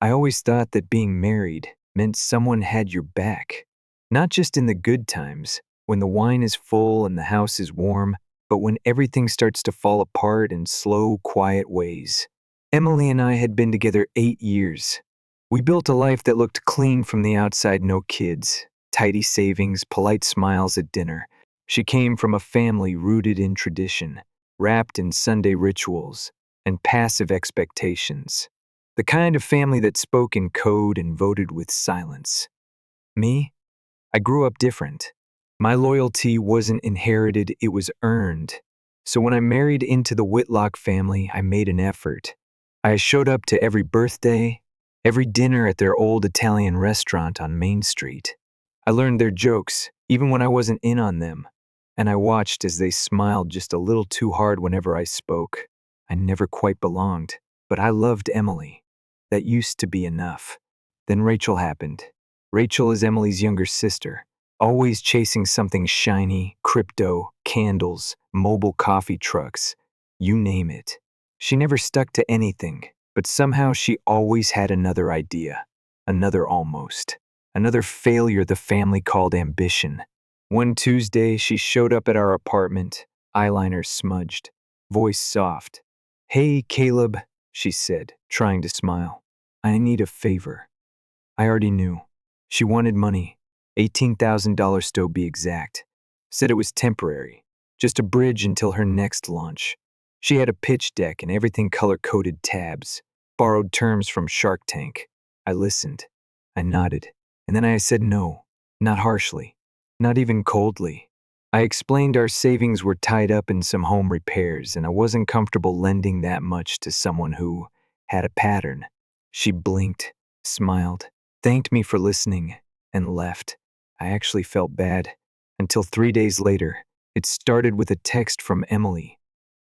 I always thought that being married meant someone had your back, not just in the good times, when the wine is full and the house is warm, but when everything starts to fall apart in slow, quiet ways. Emily and I had been together 8 years. We built a life that looked clean from the outside, no kids, tidy savings, polite smiles at dinner. She came from a family rooted in tradition, wrapped in Sunday rituals and passive expectations. The kind of family that spoke in code and voted with silence. Me? I grew up different. My loyalty wasn't inherited, it was earned. So when I married into the Whitlock family, I made an effort. I showed up to every birthday, every dinner at their old Italian restaurant on Main Street. I learned their jokes, even when I wasn't in on them, and I watched as they smiled just a little too hard whenever I spoke. I never quite belonged, but I loved Emily. That used to be enough. Then Rachel happened. Rachel is Emily's younger sister, always chasing something shiny, crypto, candles, mobile coffee trucks, you name it. She never stuck to anything, but somehow she always had another idea, another almost, another failure the family called ambition. One Tuesday, she showed up at our apartment, eyeliner smudged, voice soft. "Hey, Caleb," she said, trying to smile. "I need a favor." I already knew. She wanted money, $18,000 to be exact. Said it was temporary, just a bridge until her next launch. She had a pitch deck and everything color-coded tabs, borrowed terms from Shark Tank. I listened. I nodded. And then I said no, not harshly, not even coldly. I explained our savings were tied up in some home repairs and I wasn't comfortable lending that much to someone who had a pattern. She blinked, smiled, thanked me for listening, and left. I actually felt bad, until 3 days later, it started with a text from Emily.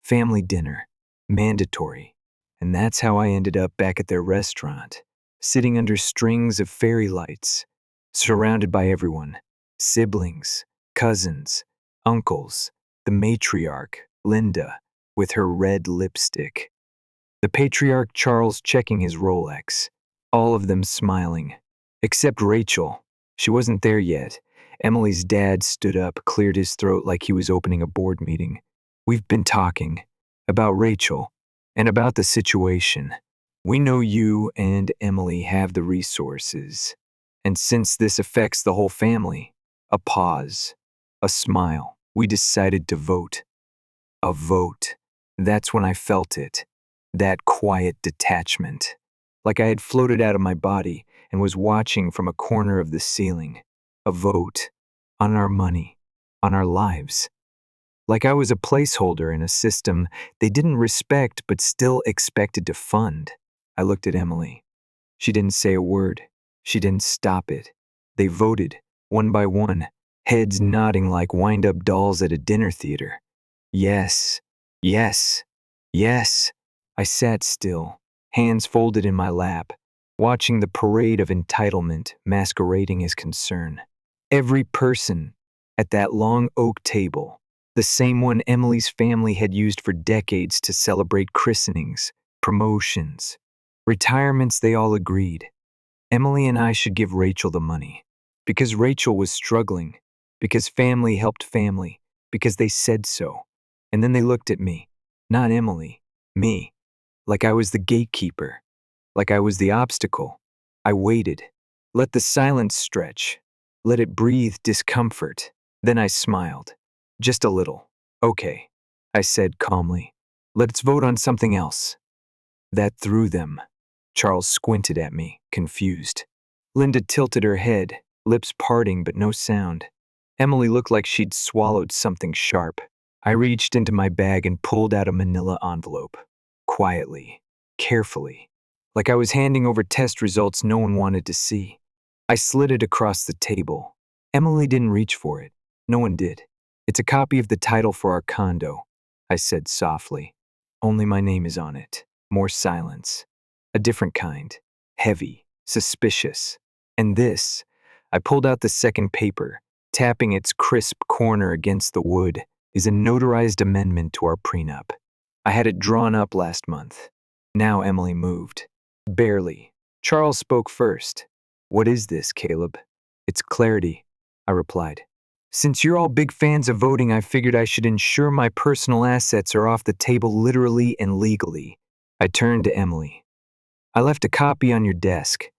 Family dinner, mandatory. And that's how I ended up back at their restaurant, sitting under strings of fairy lights, surrounded by everyone, siblings, cousins, uncles, the matriarch, Linda, with her red lipstick, the patriarch Charles checking his Rolex, all of them smiling, except Rachel. She wasn't there yet. Emily's dad stood up, cleared his throat like he was opening a board meeting. "We've been talking about Rachel and about the situation. We know you and Emily have the resources. And since this affects the whole family," a pause, a smile, "we decided to vote." A vote. That's when I felt it. That quiet detachment. Like I had floated out of my body and was watching from a corner of the ceiling. A vote. On our money. On our lives. Like I was a placeholder in a system they didn't respect but still expected to fund. I looked at Emily. She didn't say a word. She didn't stop it. They voted, one by one, heads nodding like wind-up dolls at a dinner theater. Yes, yes, yes. I sat still, hands folded in my lap, watching the parade of entitlement masquerading as concern. Every person at that long oak table, the same one Emily's family had used for decades to celebrate christenings, promotions, retirements, they all agreed. Emily and I should give Rachel the money. Because Rachel was struggling. Because family helped family. Because they said so. And then they looked at me. Not Emily. Me. Like I was the gatekeeper. Like I was the obstacle. I waited. Let the silence stretch. Let it breathe discomfort. Then I smiled. Just a little. "Okay," I said calmly. "Let's vote on something else." That threw them. Charles squinted at me, confused. Linda tilted her head, lips parting but no sound. Emily looked like she'd swallowed something sharp. I reached into my bag and pulled out a manila envelope. Quietly, carefully, like I was handing over test results no one wanted to see. I slid it across the table. Emily didn't reach for it. No one did. "It's a copy of the title for our condo," I said softly. "Only my name is on it." More silence. A different kind. Heavy. Suspicious. And this. I pulled out the second paper, tapping its crisp corner against the wood, is a notarized amendment to our prenup. I had it drawn up last month. Now Emily moved. Barely. Charles spoke first. "What is this, Caleb?" "It's clarity," I replied. "Since you're all big fans of voting, I figured I should ensure my personal assets are off the table literally and legally." I turned to Emily. "I left a copy on your desk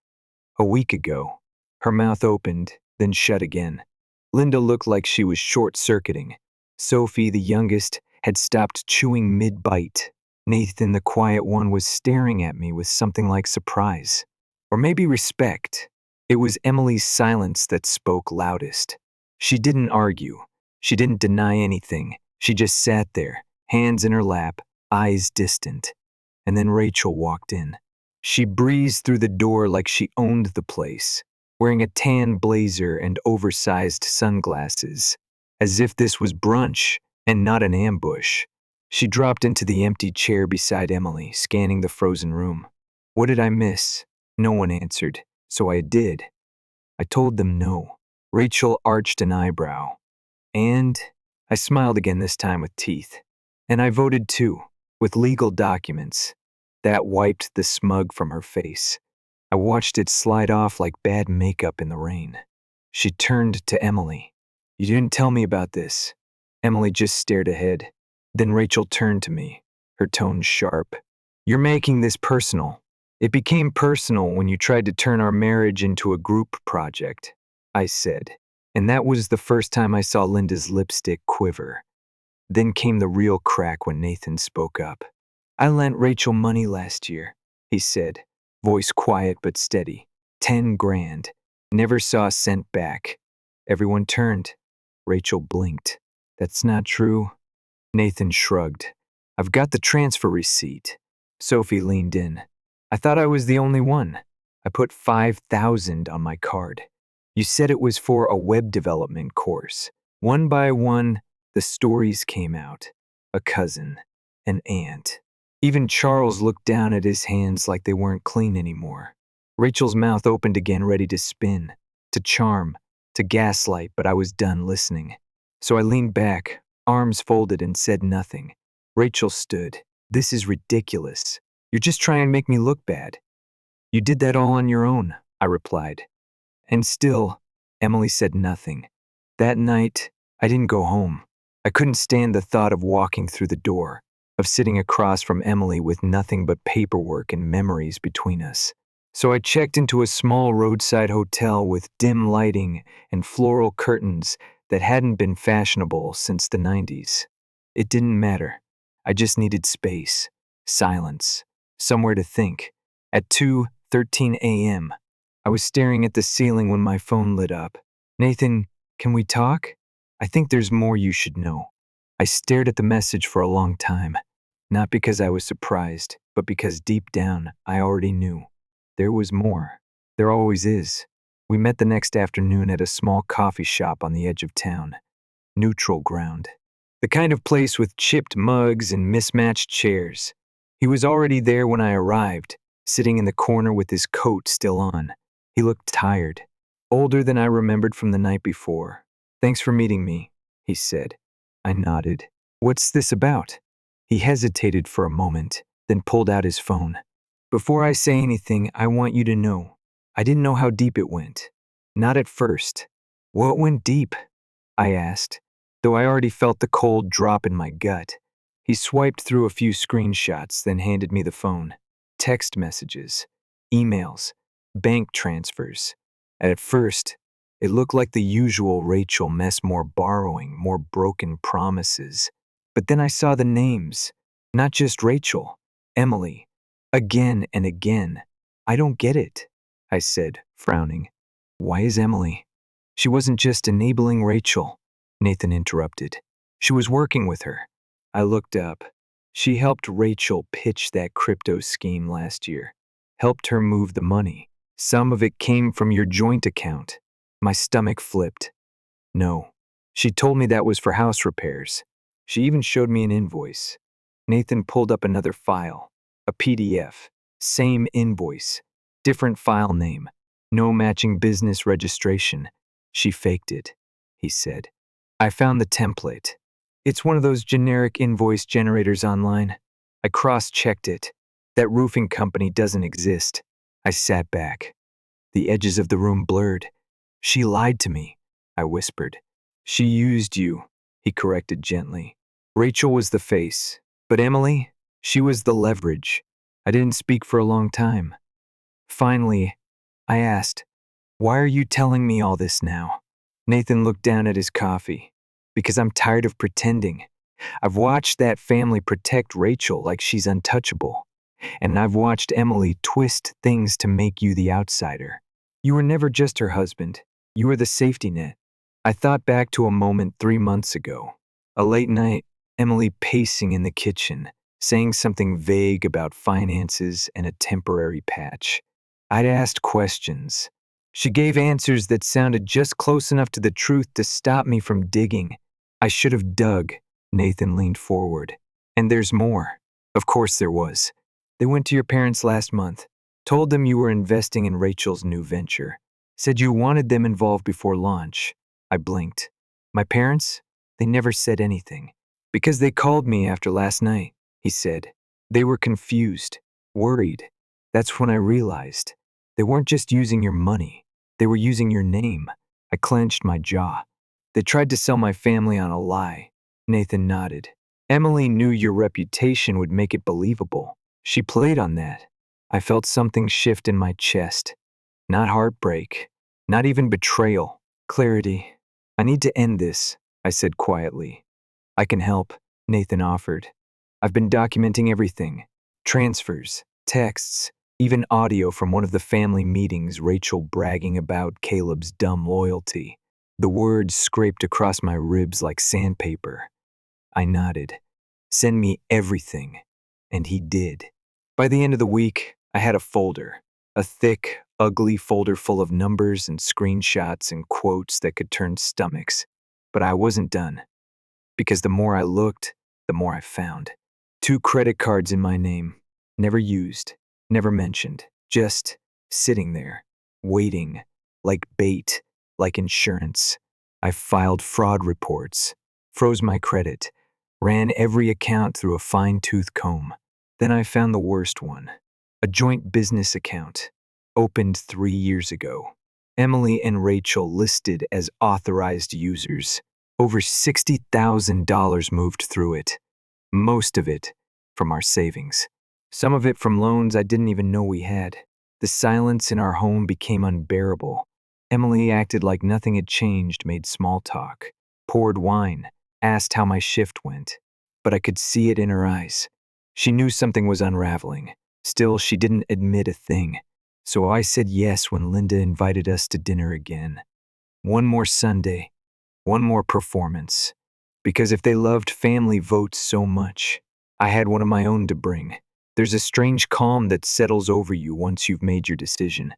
a week ago." Her mouth opened, then shut again. Linda looked like she was short-circuiting. Sophie, the youngest, had stopped chewing mid-bite. Nathan, the quiet one, was staring at me with something like surprise. Or maybe respect. It was Emily's silence that spoke loudest. She didn't argue. She didn't deny anything. She just sat there, hands in her lap, eyes distant. And then Rachel walked in. She breezed through the door like she owned the place, wearing a tan blazer and oversized sunglasses, as if this was brunch and not an ambush. She dropped into the empty chair beside Emily, scanning the frozen room. What did I miss? No one answered, so I did. I told them no. Rachel arched an eyebrow. And I smiled again, this time with teeth. And I voted too, with legal documents. That wiped the smug from her face. I watched it slide off like bad makeup in the rain. She turned to Emily. "You didn't tell me about this." Emily just stared ahead. Then Rachel turned to me, her tone sharp. "You're making this personal. It became personal when you tried to turn our marriage into a group project," I said. And that was the first time I saw Linda's lipstick quiver. Then came the real crack when Nathan spoke up. "I lent Rachel money last year," he said, voice quiet but steady. 10 grand. Never saw a cent back. Everyone turned. Rachel blinked. "That's not true." Nathan shrugged. "I've got the transfer receipt." Sophie leaned in. "I thought I was the only one. I put 5,000 on my card. You said it was for a web development course." One by one, the stories came out. A cousin, an aunt. Even Charles looked down at his hands like they weren't clean anymore. Rachel's mouth opened again, ready to spin, to charm, to gaslight, but I was done listening. So I leaned back, arms folded, and said nothing. Rachel stood. "This is ridiculous. You're just trying to make me look bad." "You did that all on your own," I replied. And still, Emily said nothing. That night, I didn't go home. I couldn't stand the thought of walking through the door, of sitting across from Emily with nothing but paperwork and memories between us. So I checked into a small roadside hotel with dim lighting and floral curtains that hadn't been fashionable since the 90s. It didn't matter. I just needed space, silence, somewhere to think. At 2:13 a.m., I was staring at the ceiling when my phone lit up. "Nathan, can we talk? I think there's more you should know." I stared at the message for a long time, not because I was surprised, but because deep down I already knew. There was more. There always is. We met the next afternoon at a small coffee shop on the edge of town. Neutral ground. The kind of place with chipped mugs and mismatched chairs. He was already there when I arrived, sitting in the corner with his coat still on. He looked tired, older than I remembered from the night before. "Thanks for meeting me," he said. I nodded. "What's this about?" He hesitated for a moment, then pulled out his phone. "Before I say anything, I want you to know. I didn't know how deep it went. Not at first." "What went deep?" I asked, though I already felt the cold drop in my gut. He swiped through a few screenshots, then handed me the phone. Text messages, emails, bank transfers. At first, it looked like the usual Rachel mess, more borrowing, more broken promises. But then I saw the names. Not just Rachel, Emily. Again and again. "I don't get it," I said, frowning. "Why is Emily?" "She wasn't just enabling Rachel," Nathan interrupted. "She was working with her." I looked up. "She helped Rachel pitch that crypto scheme last year. Helped her move the money. Some of it came from your joint account." My stomach flipped. "No. She told me that was for house repairs. She even showed me an invoice." Nathan pulled up another file. A PDF. Same invoice. Different file name. No matching business registration. "She faked it," he said. "I found the template. It's one of those generic invoice generators online. I cross-checked it. That roofing company doesn't exist. I sat back. The edges of the room blurred. She lied to me, I whispered. She used you, he corrected gently. Rachel was the face, but Emily, she was the leverage. I didn't speak for a long time. Finally, I asked, "Why are you telling me all this now?" Nathan looked down at his coffee. "Because I'm tired of pretending. I've watched that family protect Rachel like she's untouchable. And I've watched Emily twist things to make you the outsider. You were never just her husband. You were the safety net." I thought back to a moment 3 months ago. A late night, Emily pacing in the kitchen, saying something vague about finances and a temporary patch. I'd asked questions. She gave answers that sounded just close enough to the truth to stop me from digging. I should have dug. Nathan leaned forward. And there's more. Of course there was. They went to your parents last month, told them you were investing in Rachel's new venture, said you wanted them involved before launch. I blinked. My parents? They never said anything. Because they called me after last night, he said. They were confused, worried. That's when I realized. They weren't just using your money. They were using your name. I clenched my jaw. They tried to sell my family on a lie. Nathan nodded. Emily knew your reputation would make it believable. She played on that. I felt something shift in my chest. Not heartbreak. Not even betrayal. Clarity. I need to end this, I said quietly. I can help, Nathan offered. I've been documenting everything. Transfers, texts, even audio from one of the family meetings, Rachel bragging about Caleb's dumb loyalty. The words scraped across my ribs like sandpaper. I nodded. Send me everything. And he did. By the end of the week, I had a folder. A thick, ugly folder full of numbers and screenshots and quotes that could turn stomachs. But I wasn't done. Because the more I looked, the more I found. 2 credit cards in my name. Never used. Never mentioned. Just sitting there. Waiting. Like bait. Like insurance. I filed fraud reports. Froze my credit. Ran every account through a fine-tooth comb. Then I found the worst one. A joint business account. Opened 3 years ago. Emily and Rachel listed as authorized users. Over $60,000 moved through it. Most of it from our savings. Some of it from loans I didn't even know we had. The silence in our home became unbearable. Emily acted like nothing had changed, made small talk, poured wine, asked how my shift went. But I could see it in her eyes. She knew something was unraveling. Still, she didn't admit a thing. So I said yes when Linda invited us to dinner again. One more Sunday. One more performance. Because if they loved family votes so much, I had one of my own to bring. There's a strange calm that settles over you once you've made your decision.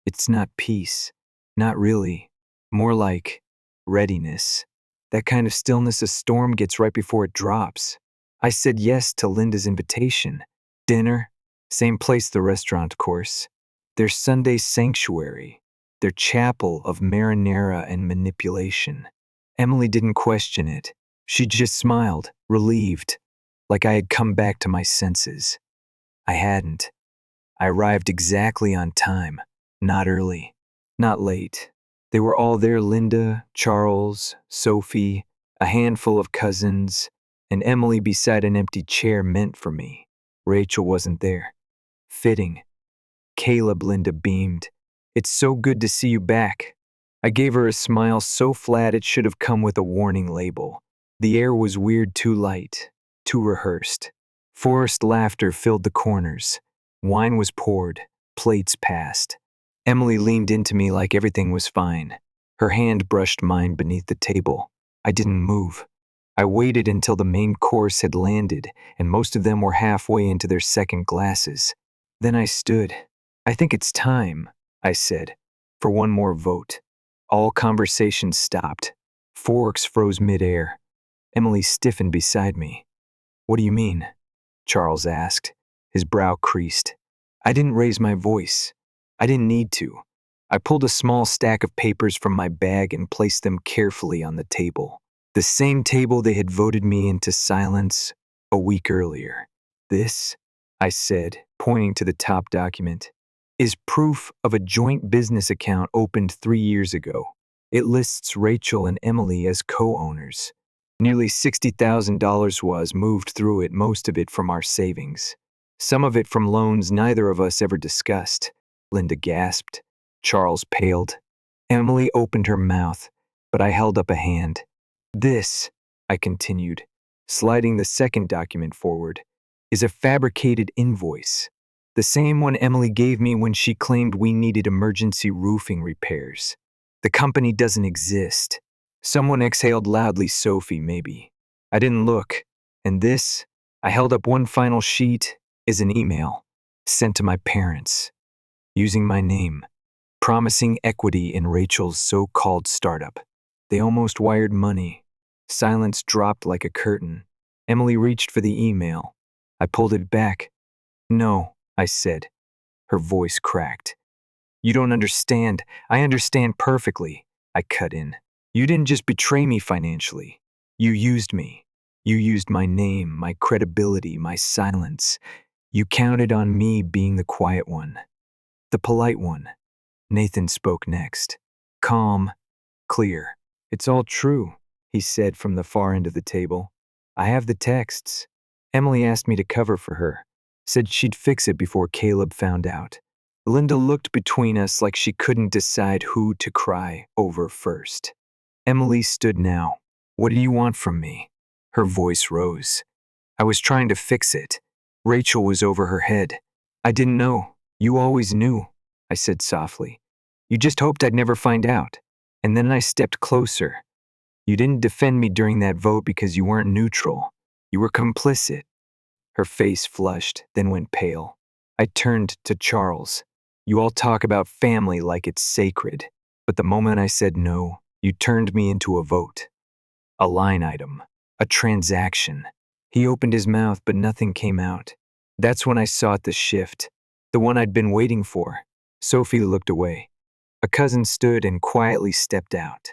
It's not peace. Not really. More like readiness. That kind of stillness a storm gets right before it drops. I said yes to Linda's invitation. Dinner. Same place the restaurant course. Their Sunday sanctuary. Their chapel of marinara and manipulation. Emily didn't question it. She just smiled, relieved, like I had come back to my senses. I hadn't. I arrived exactly on time, not early, not late. They were all there, Linda, Charles, Sophie, a handful of cousins, and Emily beside an empty chair meant for me. Rachel wasn't there. Fitting. Caleb, Linda beamed. It's so good to see you back. I gave her a smile so flat it should have come with a warning label. The air was weird, too light, too rehearsed. Forced laughter filled the corners. Wine was poured, plates passed. Emily leaned into me like everything was fine. Her hand brushed mine beneath the table. I didn't move. I waited until the main course had landed and most of them were halfway into their second glasses. Then I stood. I think it's time, I said, for one more vote. All conversation stopped. Forks froze midair. Emily stiffened beside me. What do you mean? Charles asked. His brow creased. I didn't raise my voice. I didn't need to. I pulled a small stack of papers from my bag and placed them carefully on the table. The same table they had voted me into silence a week earlier. This, I said, pointing to the top document. is proof of a joint business account opened 3 years ago. It lists Rachel and Emily as co-owners. Nearly $60,000 was moved through it, most of it from our savings. Some of it from loans neither of us ever discussed. Linda gasped. Charles paled. Emily opened her mouth, but I held up a hand. This, I continued, sliding the second document forward, is a fabricated invoice. The same one Emily gave me when she claimed we needed emergency roofing repairs. The company doesn't exist. Someone exhaled loudly. Sophie, maybe. I didn't look. And this, I held up one final sheet, is an email sent to my parents, using my name, promising equity in Rachel's so-called startup. They almost wired money. Silence dropped like a curtain. Emily reached for the email. I pulled it back. No, I said. Her voice cracked. You don't understand. I understand perfectly. I cut in. You didn't just betray me financially. You used me. You used my name, my credibility, my silence. You counted on me being the quiet one, the polite one. Nathan spoke next. Calm, clear. It's all true, he said from the far end of the table. I have the texts. Emily asked me to cover for her. Said she'd fix it before Caleb found out. Linda looked between us like she couldn't decide who to cry over first. Emily stood now. What do you want from me? Her voice rose. I was trying to fix it. Rachel was over her head. I didn't know. You always knew, I said softly. You just hoped I'd never find out. And then I stepped closer. You didn't defend me during that vote because you weren't neutral. You were complicit. Her face flushed, then went pale. I turned to Charles. You all talk about family like it's sacred. But the moment I said no, you turned me into a vote. A line item. A transaction. He opened his mouth, but nothing came out. That's when I sought the shift. The one I'd been waiting for. Sophie looked away. A cousin stood and quietly stepped out.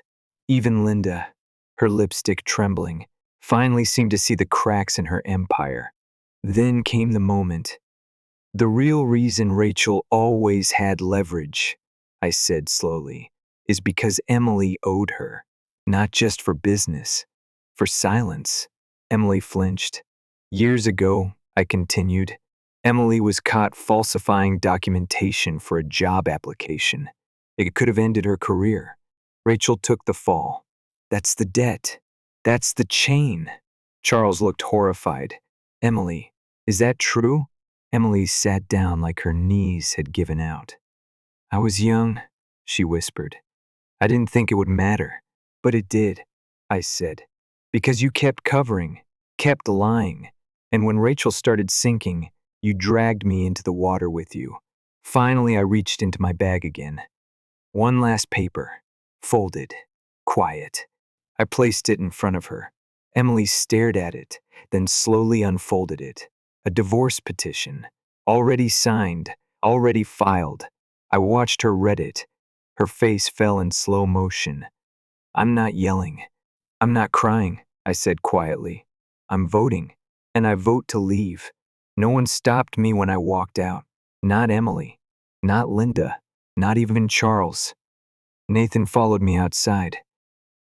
Even Linda, her lipstick trembling, finally seemed to see the cracks in her empire. Then came the moment. The real reason Rachel always had leverage, I said slowly, is because Emily owed her. Not just for business, for silence. Emily flinched. Years ago, I continued, Emily was caught falsifying documentation for a job application. It could have ended her career. Rachel took the fall. That's the debt. That's the chain. Charles looked horrified. Emily, is that true? Emily sat down like her knees had given out. I was young, she whispered. I didn't think it would matter, but it did, I said, because you kept covering, kept lying, and when Rachel started sinking, you dragged me into the water with you. Finally, I reached into my bag again. One last paper, folded, quiet. I placed it in front of her. Emily stared at it, then slowly unfolded it. A divorce petition, already signed, already filed. I watched her read it. Her face fell in slow motion. I'm not yelling. I'm not crying, I said quietly. I'm voting, and I vote to leave. No one stopped me when I walked out. Not Emily, not Linda, not even Charles. Nathan followed me outside.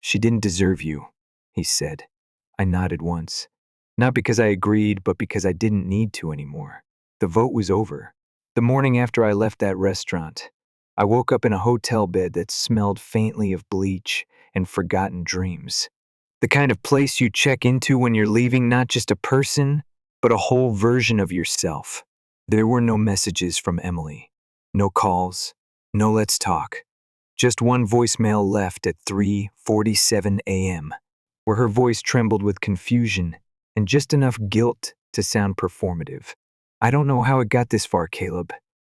She didn't deserve you, he said. I nodded once. Not because I agreed, but because I didn't need to anymore. The vote was over. The morning after I left that restaurant, I woke up in a hotel bed that smelled faintly of bleach and forgotten dreams. The kind of place you check into when you're leaving not just a person, but a whole version of yourself. There were no messages from Emily. No calls. No let's talk. Just one voicemail left at 3:47 a.m., where her voice trembled with confusion and just enough guilt to sound performative. I don't know how it got this far, Caleb.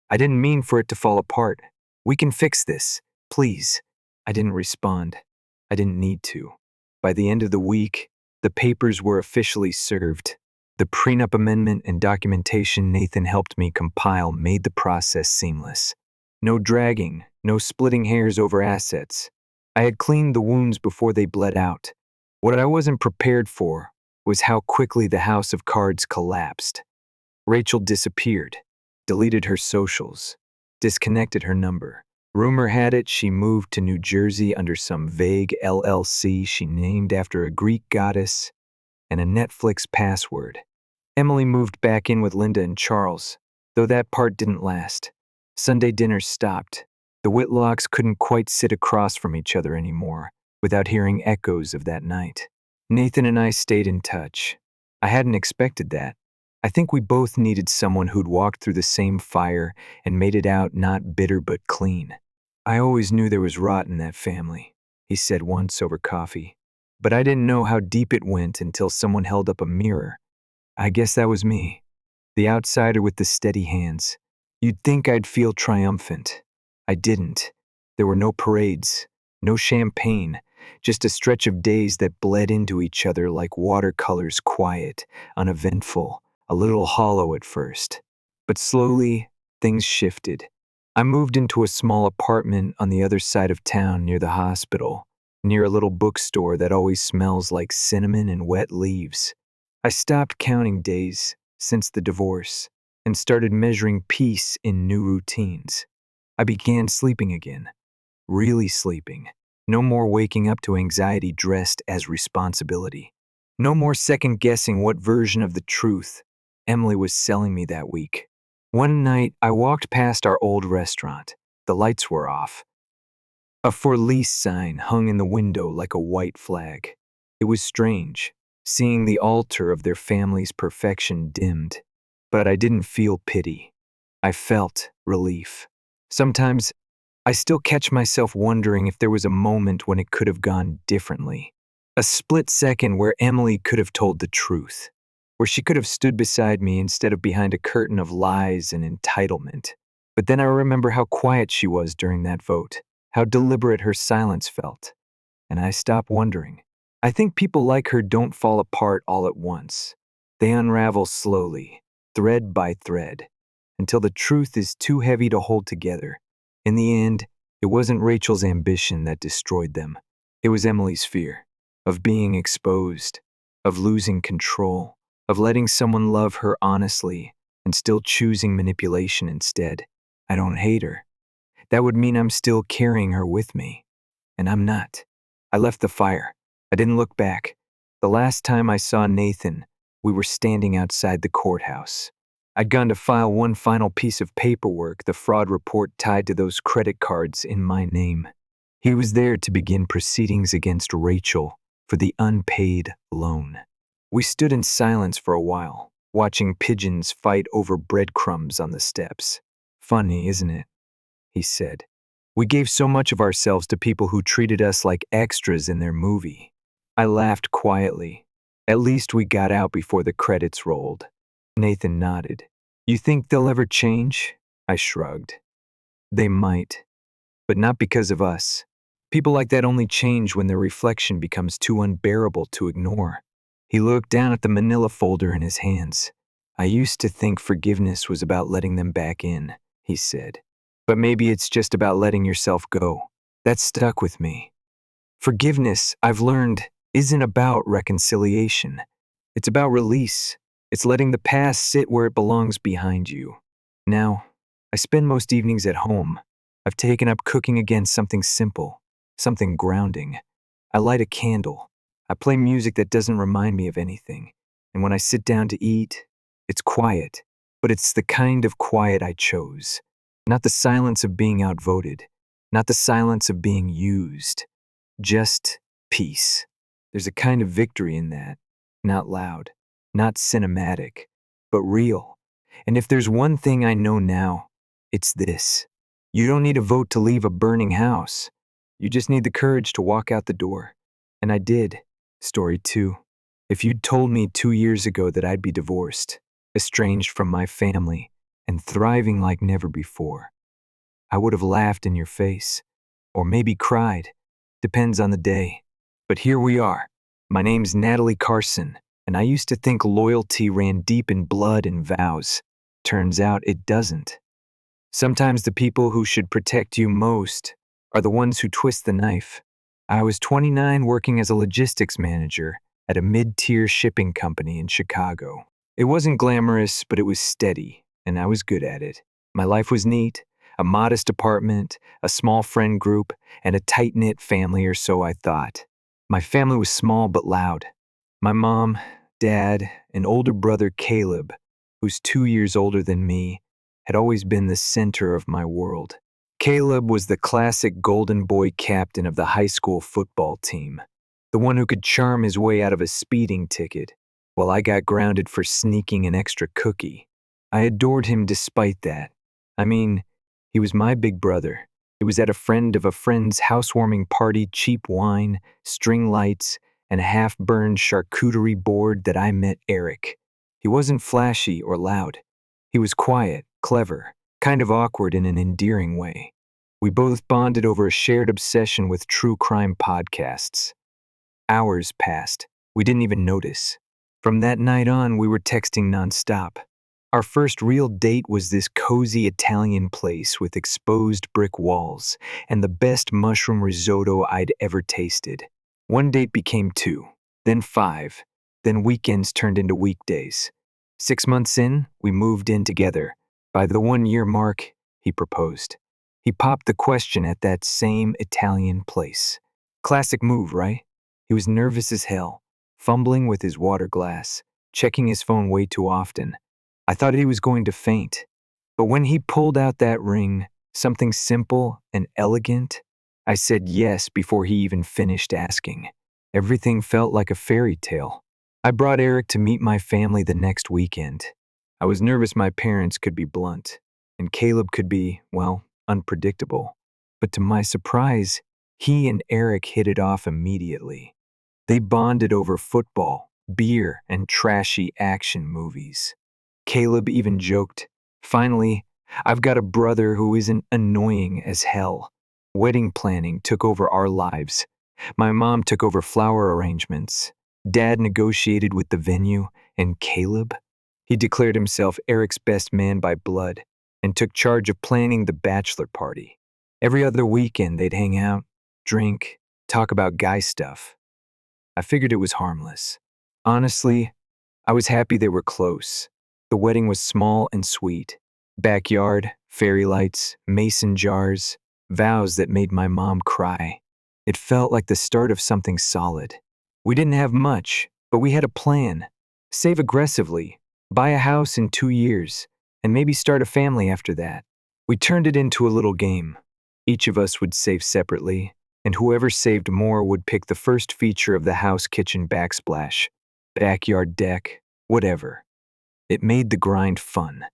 I didn't mean for it to fall apart. We can fix this, please. I didn't respond. I didn't need to. By the end of the week, the papers were officially served. The prenup amendment and documentation Nathan helped me compile made the process seamless. No dragging, no splitting hairs over assets. I had cleaned the wounds before they bled out. What I wasn't prepared for was how quickly the house of cards collapsed. Rachel disappeared, deleted her socials, disconnected her number. Rumor had it she moved to New Jersey under some vague LLC she named after a Greek goddess and a Netflix password. Emily moved back in with Linda and Charles, though that part didn't last. Sunday dinners stopped. The Whitlocks couldn't quite sit across from each other anymore without hearing echoes of that night. Nathan and I stayed in touch. I hadn't expected that. I think we both needed someone who'd walked through the same fire and made it out not bitter but clean. I always knew there was rot in that family, he said once over coffee. But I didn't know how deep it went until someone held up a mirror. I guess that was me, the outsider with the steady hands. You'd think I'd feel triumphant. I didn't. There were no parades, no champagne, just a stretch of days that bled into each other like watercolors, quiet, uneventful, a little hollow at first. But slowly, things shifted. I moved into a small apartment on the other side of town near the hospital, near a little bookstore that always smells like cinnamon and wet leaves. I stopped counting days since the divorce and started measuring peace in new routines. I began sleeping again, really sleeping. No more waking up to anxiety dressed as responsibility. No more second-guessing what version of the truth Emily was selling me that week. One night, I walked past our old restaurant. The lights were off. A for lease sign hung in the window like a white flag. It was strange, seeing the altar of their family's perfection dimmed. But I didn't feel pity. I felt relief. Sometimes, I still catch myself wondering if there was a moment when it could have gone differently. A split second where Emily could have told the truth, where she could have stood beside me instead of behind a curtain of lies and entitlement. But then I remember how quiet she was during that vote, how deliberate her silence felt, and I stopped wondering. I think people like her don't fall apart all at once. They unravel slowly, thread by thread, until the truth is too heavy to hold together. In the end, it wasn't Rachel's ambition that destroyed them. It was Emily's fear of being exposed, of losing control, of letting someone love her honestly and still choosing manipulation instead. I don't hate her. That would mean I'm still carrying her with me. And I'm not. I left the fire. I didn't look back. The last time I saw Nathan, we were standing outside the courthouse. I'd gone to file one final piece of paperwork, the fraud report tied to those credit cards in my name. He was there to begin proceedings against Rachel for the unpaid loan. We stood in silence for a while, watching pigeons fight over breadcrumbs on the steps. Funny, isn't it? He said. We gave so much of ourselves to people who treated us like extras in their movie. I laughed quietly. At least we got out before the credits rolled. Nathan nodded. You think they'll ever change? I shrugged. They might, but not because of us. People like that only change when their reflection becomes too unbearable to ignore. He looked down at the manila folder in his hands. I used to think forgiveness was about letting them back in, he said. But maybe it's just about letting yourself go. That stuck with me. Forgiveness, I've learned, isn't about reconciliation. It's about release. It's letting the past sit where it belongs behind you. Now, I spend most evenings at home. I've taken up cooking again, something simple, something grounding. I light a candle. I play music that doesn't remind me of anything. And when I sit down to eat, it's quiet, but it's the kind of quiet I chose. Not the silence of being outvoted, not the silence of being used. Just peace. There's a kind of victory in that. Not loud, not cinematic, but real. And if there's one thing I know now, it's this. You don't need a vote to leave a burning house. You just need the courage to walk out the door. And I did. Story 2. If you'd told me 2 years ago that I'd be divorced, estranged from my family, and thriving like never before, I would have laughed in your face, or maybe cried. Depends on the day. But here we are. My name's Natalie Carson, and I used to think loyalty ran deep in blood and vows. Turns out it doesn't. Sometimes the people who should protect you most are the ones who twist the knife. I was 29 working as a logistics manager at a mid-tier shipping company in Chicago. It wasn't glamorous, but it was steady, and I was good at it. My life was neat. A modest apartment, a small friend group, and a tight-knit family, or so I thought. My family was small but loud. My mom, dad, and older brother Caleb, who's 2 years older than me, had always been the center of my world. Caleb was the classic golden boy captain of the high school football team, the one who could charm his way out of a speeding ticket, while I got grounded for sneaking an extra cookie. I adored him despite that. I mean, he was my big brother. He was at a friend of a friend's housewarming party, cheap wine, string lights, and a half-burned charcuterie board that I met Eric. He wasn't flashy or loud. He was quiet, clever, kind of awkward in an endearing way. We both bonded over a shared obsession with true crime podcasts. Hours passed. We didn't even notice. From that night on, we were texting nonstop. Our first real date was this cozy Italian place with exposed brick walls and the best mushroom risotto I'd ever tasted. One date became 2, then 5, then weekends turned into weekdays. 6 months in, we moved in together. By the 1-year mark, he proposed. He popped the question at that same Italian place. Classic move, right? He was nervous as hell, fumbling with his water glass, checking his phone way too often. I thought he was going to faint. But when he pulled out that ring, something simple and elegant, I said yes before he even finished asking. Everything felt like a fairy tale. I brought Eric to meet my family the next weekend. I was nervous my parents could be blunt, and Caleb could be, well, unpredictable. But to my surprise, he and Eric hit it off immediately. They bonded over football, beer, and trashy action movies. Caleb even joked, "Finally, I've got a brother who isn't annoying as hell." Wedding planning took over our lives. My mom took over flower arrangements. Dad negotiated with the venue, and Caleb? He declared himself Eric's best man by blood and took charge of planning the bachelor party. Every other weekend they'd hang out, drink, talk about guy stuff. I figured it was harmless. Honestly, I was happy they were close. The wedding was small and sweet. Backyard, fairy lights, mason jars, vows that made my mom cry. It felt like the start of something solid. We didn't have much, but we had a plan. Save aggressively, buy a house in 2 years, and maybe start a family after that. We turned it into a little game. Each of us would save separately, and whoever saved more would pick the first feature of the house kitchen backsplash, backyard deck, whatever. It made the grind fun,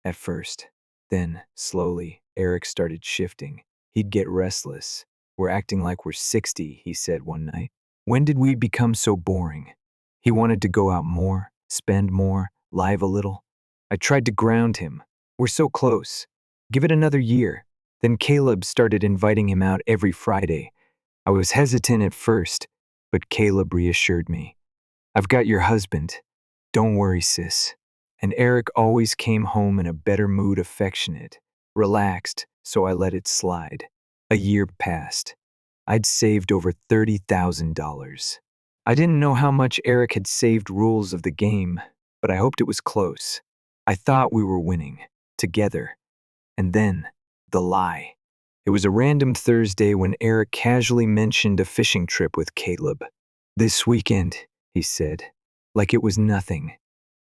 at first. Then, slowly, Eric started shifting. He'd get restless. "We're acting like we're 60, he said one night. When did we become so boring? He wanted to go out more, spend more, live a little. I tried to ground him. "We're so close. Give it another year." Then Caleb started inviting him out every Friday. I was hesitant at first, but Caleb reassured me. "I've got your husband. Don't worry, sis." And Eric always came home in a better mood, affectionate, relaxed, so I let it slide. A year passed. I'd saved over $30,000. I didn't know how much Eric had saved rules of the game, but I hoped it was close. I thought we were winning, together. And then, the lie. It was a random Thursday when Eric casually mentioned a fishing trip with Caleb. "This weekend," he said, like it was nothing.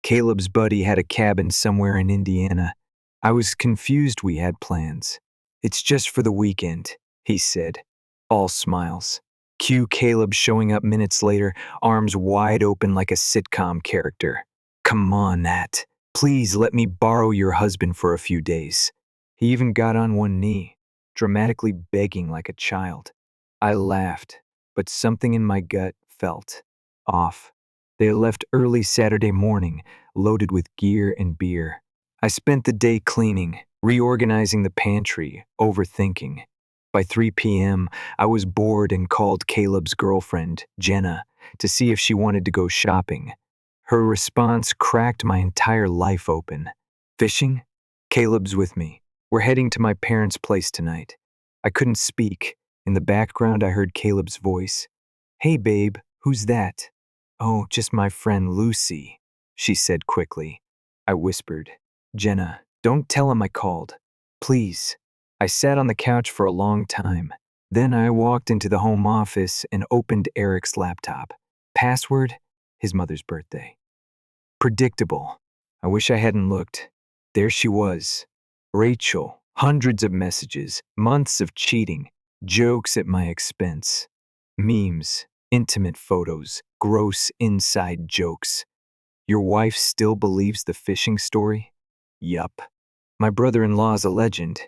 Caleb's buddy had a cabin somewhere in Indiana. I was confused we had plans. "It's just for the weekend," he said, all smiles. Cue Caleb showing up minutes later, arms wide open like a sitcom character. "Come on, Nat. Please let me borrow your husband for a few days." He even got on one knee, dramatically begging like a child. I laughed, but something in my gut felt off. They had left early Saturday morning, loaded with gear and beer. I spent the day cleaning, reorganizing the pantry, overthinking. By 3 p.m., I was bored and called Caleb's girlfriend, Jenna, to see if she wanted to go shopping. Her response cracked my entire life open. "Fishing? Caleb's with me. We're heading to my parents' place tonight." I couldn't speak. In the background, I heard Caleb's voice. "Hey, babe, who's that?" "Oh, just my friend Lucy," she said quickly. I whispered, "Jenna, don't tell him I called. Please." I sat on the couch for a long time. Then I walked into the home office and opened Eric's laptop. Password? His mother's birthday. Predictable. I wish I hadn't looked. There she was. Rachel. Hundreds of messages, months of cheating, jokes at my expense, memes, intimate photos, gross inside jokes. Your wife still believes the phishing story? Yup. My brother-in-law's a legend.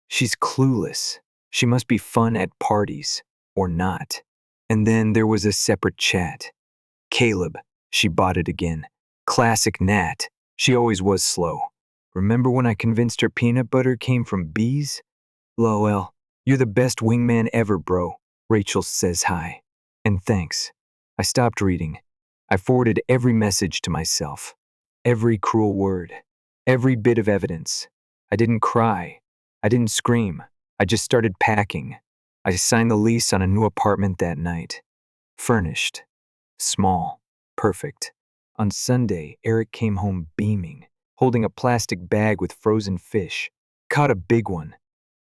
She's clueless. She must be fun at parties, or not. And then there was a separate chat. Caleb, she bought it again. Classic Nat. She always was slow. Remember when I convinced her peanut butter came from bees? Lol, you're the best wingman ever, bro. Rachel says hi. And thanks. I stopped reading. I forwarded every message to myself. Every cruel word. Every bit of evidence. I didn't cry. I didn't scream. I just started packing. I signed the lease on a new apartment that night. Furnished. Small. Perfect. On Sunday, Eric came home beaming, holding a plastic bag with frozen fish. Caught a big one,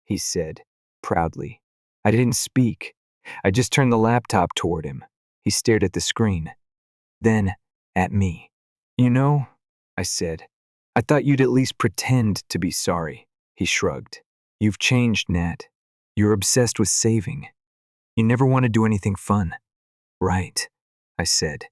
he said, proudly. I didn't speak. I just turned the laptop toward him. He stared at the screen. Then, at me. You know, I said, I thought you'd at least pretend to be sorry. He shrugged. You've changed, Nat. You're obsessed with saving. You never want to do anything fun. Right, I said.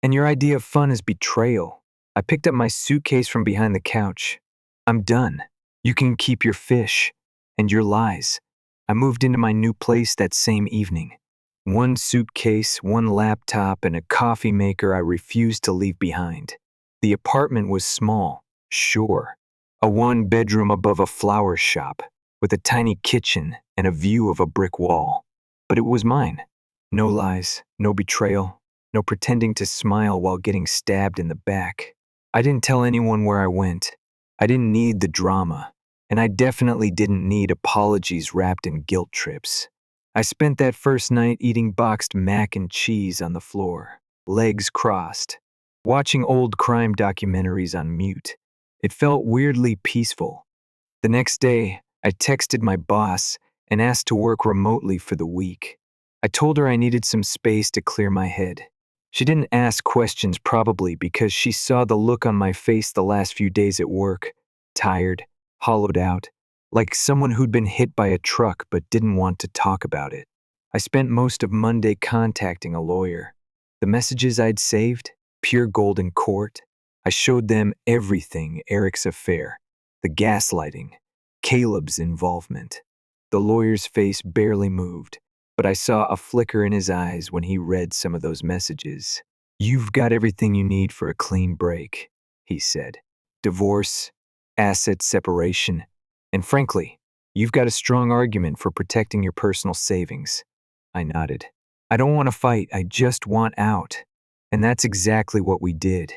And your idea of fun is betrayal. I picked up my suitcase from behind the couch. I'm done. You can keep your fish and your lies. I moved into my new place that same evening. One suitcase, one laptop, and a coffee maker I refused to leave behind. The apartment was small, sure. A one-bedroom above a flower shop, with a tiny kitchen and a view of a brick wall. But it was mine. No lies, no betrayal, no pretending to smile while getting stabbed in the back. I didn't tell anyone where I went. I didn't need the drama, and I definitely didn't need apologies wrapped in guilt trips. I spent that first night eating boxed mac and cheese on the floor, legs crossed, watching old crime documentaries on mute. It felt weirdly peaceful. The next day, I texted my boss and asked to work remotely for the week. I told her I needed some space to clear my head. She didn't ask questions, probably because she saw the look on my face the last few days at work. Tired, hollowed out, like someone who'd been hit by a truck but didn't want to talk about it. I spent most of Monday contacting a lawyer. The messages I'd saved, pure gold in court. I showed them everything: Eric's affair, the gaslighting, Caleb's involvement. The lawyer's face barely moved, but I saw a flicker in his eyes when he read some of those messages. You've got everything you need for a clean break, he said. Divorce, asset separation, and frankly, you've got a strong argument for protecting your personal savings. I nodded. I don't want to fight, I just want out. And that's exactly what we did.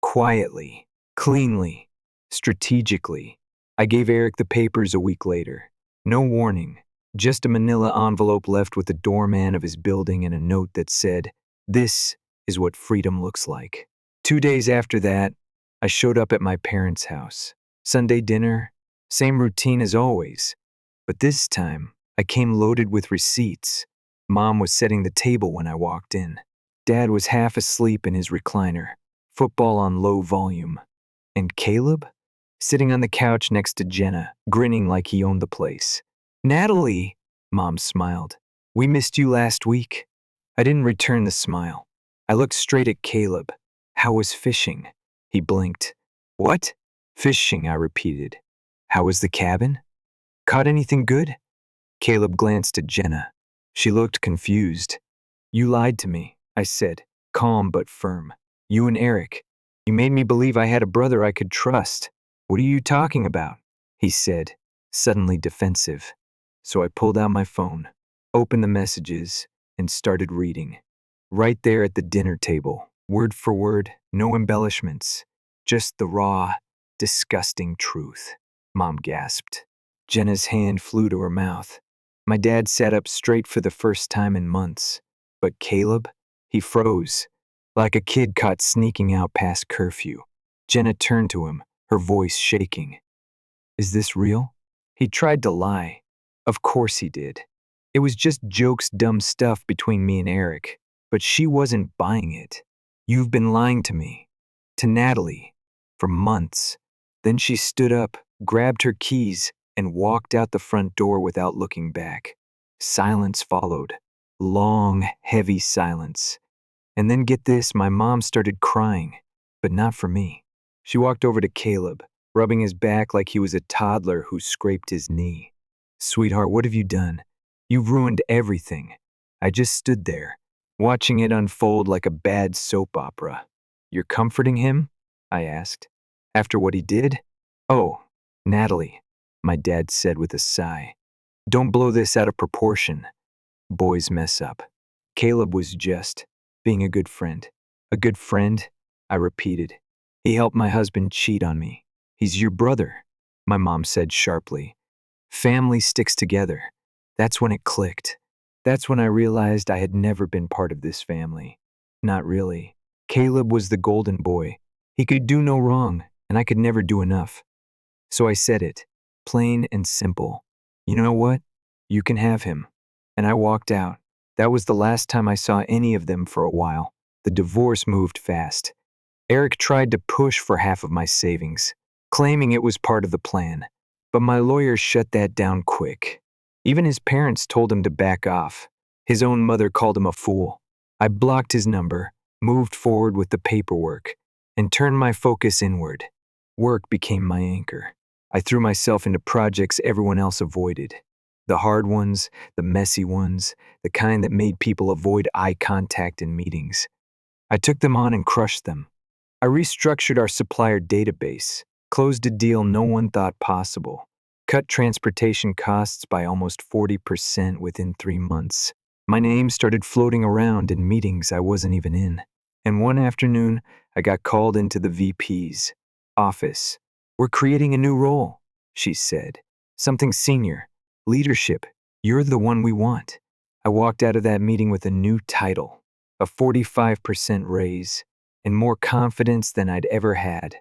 Quietly, cleanly, strategically. I gave Eric the papers a week later. No warning, just a manila envelope left with the doorman of his building and a note that said, "This is what freedom looks like." 2 days after that, I showed up at my parents' house. Sunday dinner, same routine as always. But this time, I came loaded with receipts. Mom was setting the table when I walked in. Dad was half asleep in his recliner, football on low volume. And Caleb? Sitting on the couch next to Jenna, grinning like he owned the place. Natalie, Mom smiled. We missed you last week. I didn't return the smile. I looked straight at Caleb. How was fishing? He blinked. What? Fishing, I repeated. How was the cabin? Caught anything good? Caleb glanced at Jenna. She looked confused. You lied to me, I said, calm but firm. You and Eric. You made me believe I had a brother I could trust. What are you talking about? He said, suddenly defensive. So I pulled out my phone, opened the messages, and started reading. Right there at the dinner table, word for word, no embellishments, just the raw, disgusting truth. Mom gasped. Jenna's hand flew to her mouth. My dad sat up straight for the first time in months. But Caleb? He froze, like a kid caught sneaking out past curfew. Jenna turned to him, her voice shaking. Is this real? He tried to lie. Of course he did. It was just jokes, dumb stuff between me and Eric, but she wasn't buying it. You've been lying to me, to Natalie, for months. Then she stood up, grabbed her keys, and walked out the front door without looking back. Silence followed. Long, heavy silence. And then get this, my mom started crying, but not for me. She walked over to Caleb, rubbing his back like he was a toddler who scraped his knee. Sweetheart, what have you done? You've ruined everything. I just stood there, watching it unfold like a bad soap opera. You're comforting him? I asked. After what he did? Oh, Natalie, my dad said with a sigh. Don't blow this out of proportion. Boys mess up. Caleb was just being a good friend. A good friend? I repeated. He helped my husband cheat on me. He's your brother, my mom said sharply. Family sticks together. That's when it clicked. That's when I realized I had never been part of this family. Not really. Caleb was the golden boy. He could do no wrong, and I could never do enough. So I said it, plain and simple. You know what? You can have him. And I walked out. That was the last time I saw any of them for a while. The divorce moved fast. Eric tried to push for half of my savings, claiming it was part of the plan. But my lawyer shut that down quick. Even his parents told him to back off. His own mother called him a fool. I blocked his number, moved forward with the paperwork, and turned my focus inward. Work became my anchor. I threw myself into projects everyone else avoided. The hard ones, the messy ones, the kind that made people avoid eye contact in meetings. I took them on and crushed them. I restructured our supplier database, closed a deal no one thought possible, cut transportation costs by almost 40% within 3 months. My name started floating around in meetings I wasn't even in. And one afternoon, I got called into the VP's office. We're creating a new role, she said. Something senior. Leadership. You're the one we want. I walked out of that meeting with a new title, a 45% raise, and more confidence than I'd ever had.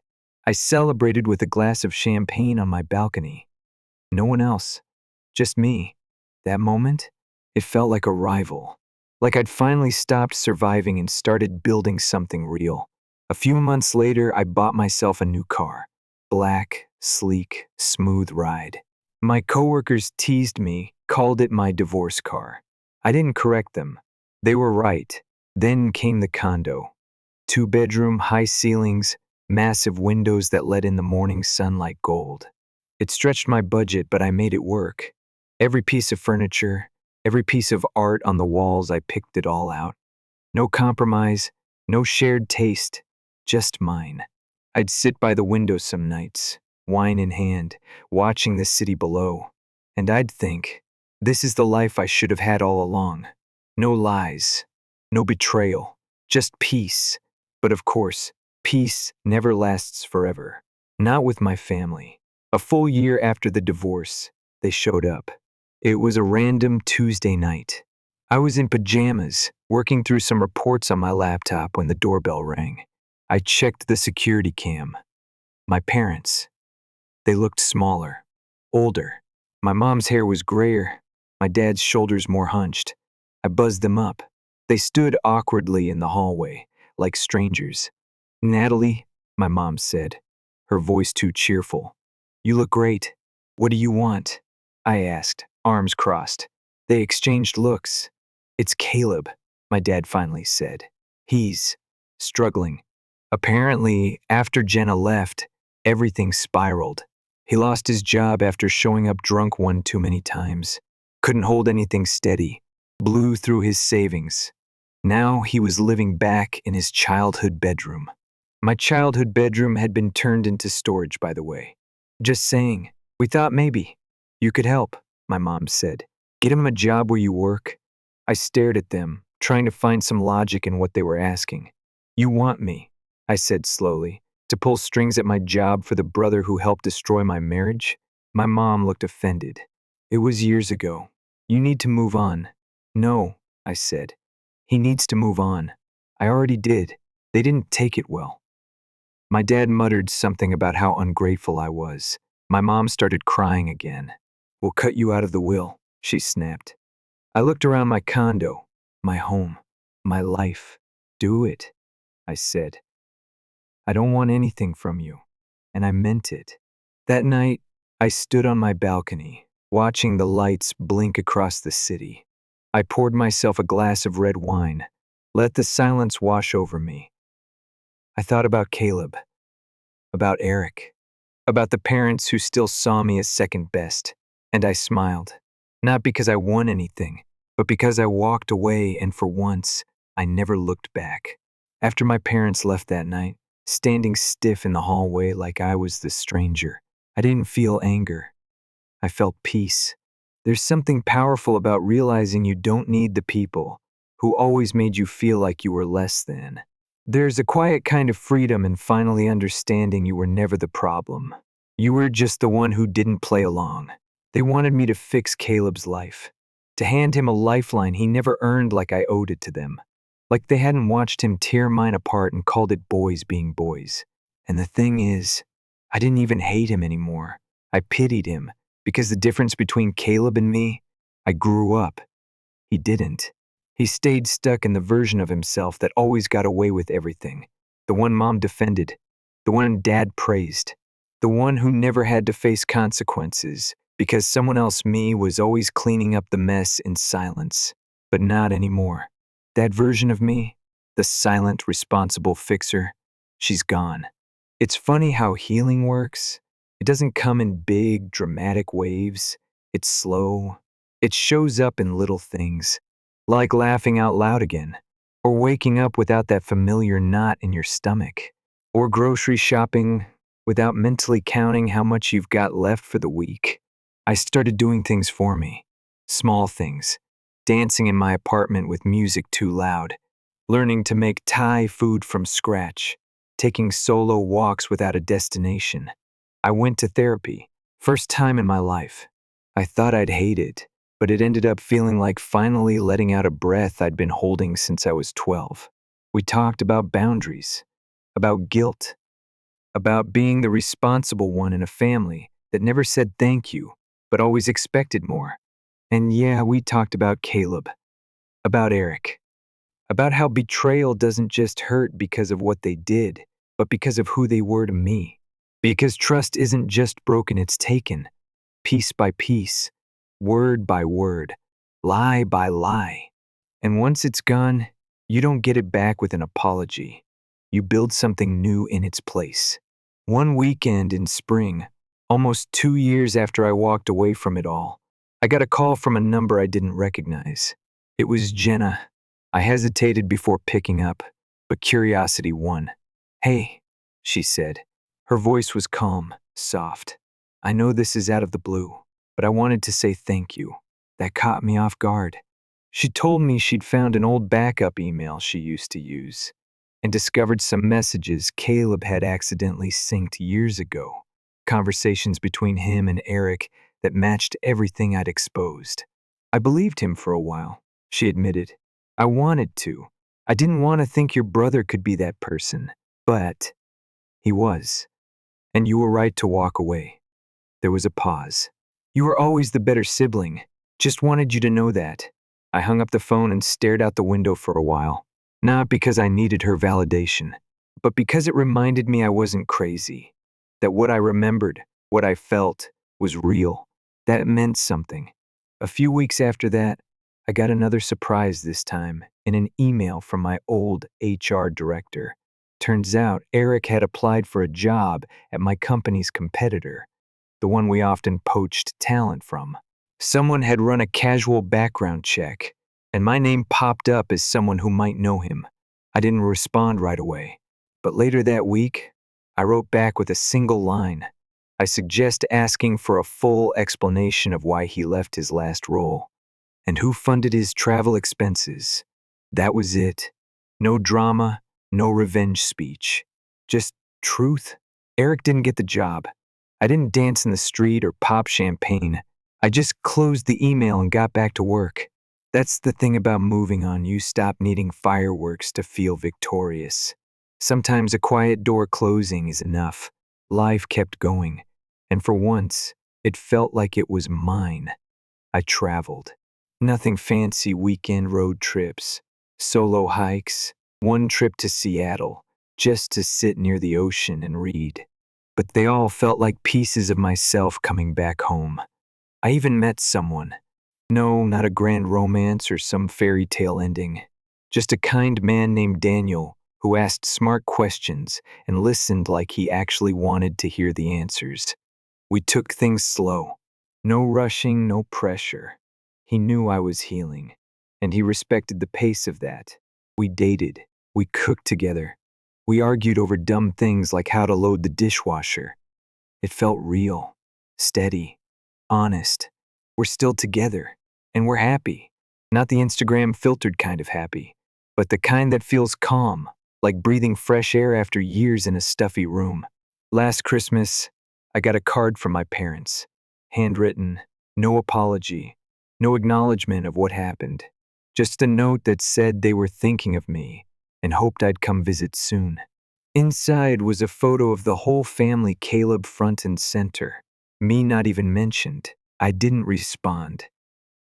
I celebrated with a glass of champagne on my balcony. No one else. Just me. That moment, it felt like arrival. Like I'd finally stopped surviving and started building something real. A few months later, I bought myself a new car. Black, sleek, smooth ride. My coworkers teased me, called it my divorce car. I didn't correct them. They were right. Then came the condo. 2-bedroom, high ceilings, massive windows that let in the morning sun like gold. It stretched my budget, but I made it work. Every piece of furniture, every piece of art on the walls, I picked it all out. No compromise, no shared taste, just mine. I'd sit by the window some nights, wine in hand, watching the city below, and I'd think, this is the life I should have had all along. No lies, no betrayal, just peace. But of course, peace never lasts forever. Not with my family. A full year after the divorce, they showed up. It was a random Tuesday night. I was in pajamas, working through some reports on my laptop when the doorbell rang. I checked the security cam. My parents. They looked smaller, older. My mom's hair was grayer, my dad's shoulders more hunched. I buzzed them up. They stood awkwardly in the hallway, like strangers. Natalie, my mom said, her voice too cheerful. You look great. What do you want? I asked, arms crossed. They exchanged looks. It's Caleb, my dad finally said. He's struggling. Apparently, after Jenna left, everything spiraled. He lost his job after showing up drunk one too many times. Couldn't hold anything steady. Blew through his savings. Now he was living back in his childhood bedroom. My childhood bedroom had been turned into storage, by the way. Just saying, we thought maybe you could help, my mom said. Get him a job where you work. I stared at them, trying to find some logic in what they were asking. You want me, I said slowly, to pull strings at my job for the brother who helped destroy my marriage? My mom looked offended. It was years ago. You need to move on. No, I said. He needs to move on. I already did. They didn't take it well. My dad muttered something about how ungrateful I was. My mom started crying again. We'll cut you out of the will, she snapped. I looked around my condo, my home, my life. Do it, I said. I don't want anything from you. And I meant it. That night, I stood on my balcony, watching the lights blink across the city. I poured myself a glass of red wine, let the silence wash over me. I thought about Caleb, about Eric, about the parents who still saw me as second best, and I smiled. Not because I won anything, but because I walked away and for once, I never looked back. After my parents left that night, standing stiff in the hallway like I was the stranger, I didn't feel anger. I felt peace. There's something powerful about realizing you don't need the people who always made you feel like you were less than. There's a quiet kind of freedom in finally understanding you were never the problem. You were just the one who didn't play along. They wanted me to fix Caleb's life, to hand him a lifeline he never earned like I owed it to them. Like they hadn't watched him tear mine apart and called it boys being boys. And the thing is, I didn't even hate him anymore. I pitied him, because the difference between Caleb and me, I grew up. He didn't. He stayed stuck in the version of himself that always got away with everything. The one mom defended, the one dad praised, the one who never had to face consequences because someone else, me, was always cleaning up the mess in silence. But not anymore. That version of me, the silent, responsible fixer, she's gone. It's funny how healing works. It doesn't come in big, dramatic waves. It's slow. It shows up in little things, like laughing out loud again, or waking up without that familiar knot in your stomach, or grocery shopping without mentally counting how much you've got left for the week. I started doing things for me, small things, dancing in my apartment with music too loud, learning to make Thai food from scratch, taking solo walks without a destination. I went to therapy, first time in my life. I thought I'd hate it, but it ended up feeling like finally letting out a breath I'd been holding since I was 12. We talked about boundaries, about guilt, about being the responsible one in a family that never said thank you, but always expected more. And yeah, we talked about Caleb, about Eric, about how betrayal doesn't just hurt because of what they did, but because of who they were to me. Because trust isn't just broken, it's taken, piece by piece, word by word, lie by lie. And once it's gone, you don't get it back with an apology. You build something new in its place. One weekend in spring, almost 2 years after I walked away from it all, I got a call from a number I didn't recognize. It was Jenna. I hesitated before picking up, but curiosity won. "Hey," she said. Her voice was calm, soft. "I know this is out of the blue, but I wanted to say thank you. That caught me off guard." She told me she'd found an old backup email she used to use and discovered some messages Caleb had accidentally synced years ago, conversations between him and Eric that matched everything I'd exposed. I believed him for a while, she admitted. I wanted to. I didn't want to think your brother could be that person, but he was. And you were right to walk away. There was a pause. You were always the better sibling. Just wanted you to know that. I hung up the phone and stared out the window for a while. Not because I needed her validation, but because it reminded me I wasn't crazy. That what I remembered, what I felt, was real. That meant something. A few weeks after that, I got another surprise this time in an email from my old HR director. Turns out Eric had applied for a job at my company's competitor, the one we often poached talent from. Someone had run a casual background check, and my name popped up as someone who might know him. I didn't respond right away, but later that week, I wrote back with a single line. I suggest asking for a full explanation of why he left his last role and who funded his travel expenses. That was it. No drama, no revenge speech. Just truth. Eric didn't get the job. I didn't dance in the street or pop champagne. I just closed the email and got back to work. That's the thing about moving on. You stop needing fireworks to feel victorious. Sometimes a quiet door closing is enough. Life kept going. And for once, It felt like it was mine. I traveled. Nothing fancy weekend road trips, solo hikes, one trip to Seattle, just to sit near the ocean and read. But they all felt like pieces of myself coming back home. I even met someone. No, not a grand romance or some fairy tale ending. Just a kind man named Daniel who asked smart questions and listened like he actually wanted to hear the answers. We took things slow. No rushing, no pressure. He knew I was healing, and he respected the pace of that. We dated. We cooked together. We argued over dumb things like how to load the dishwasher. It felt real, steady, honest. We're still together, and we're happy. Not the Instagram filtered kind of happy, but the kind that feels calm, like breathing fresh air after years in a stuffy room. Last Christmas, I got a card from my parents. Handwritten, no apology, no acknowledgement of what happened. Just a note that said they were thinking of me and hoped I'd come visit soon. Inside was a photo of the whole family, Caleb front and center. Me not even mentioned. I didn't respond.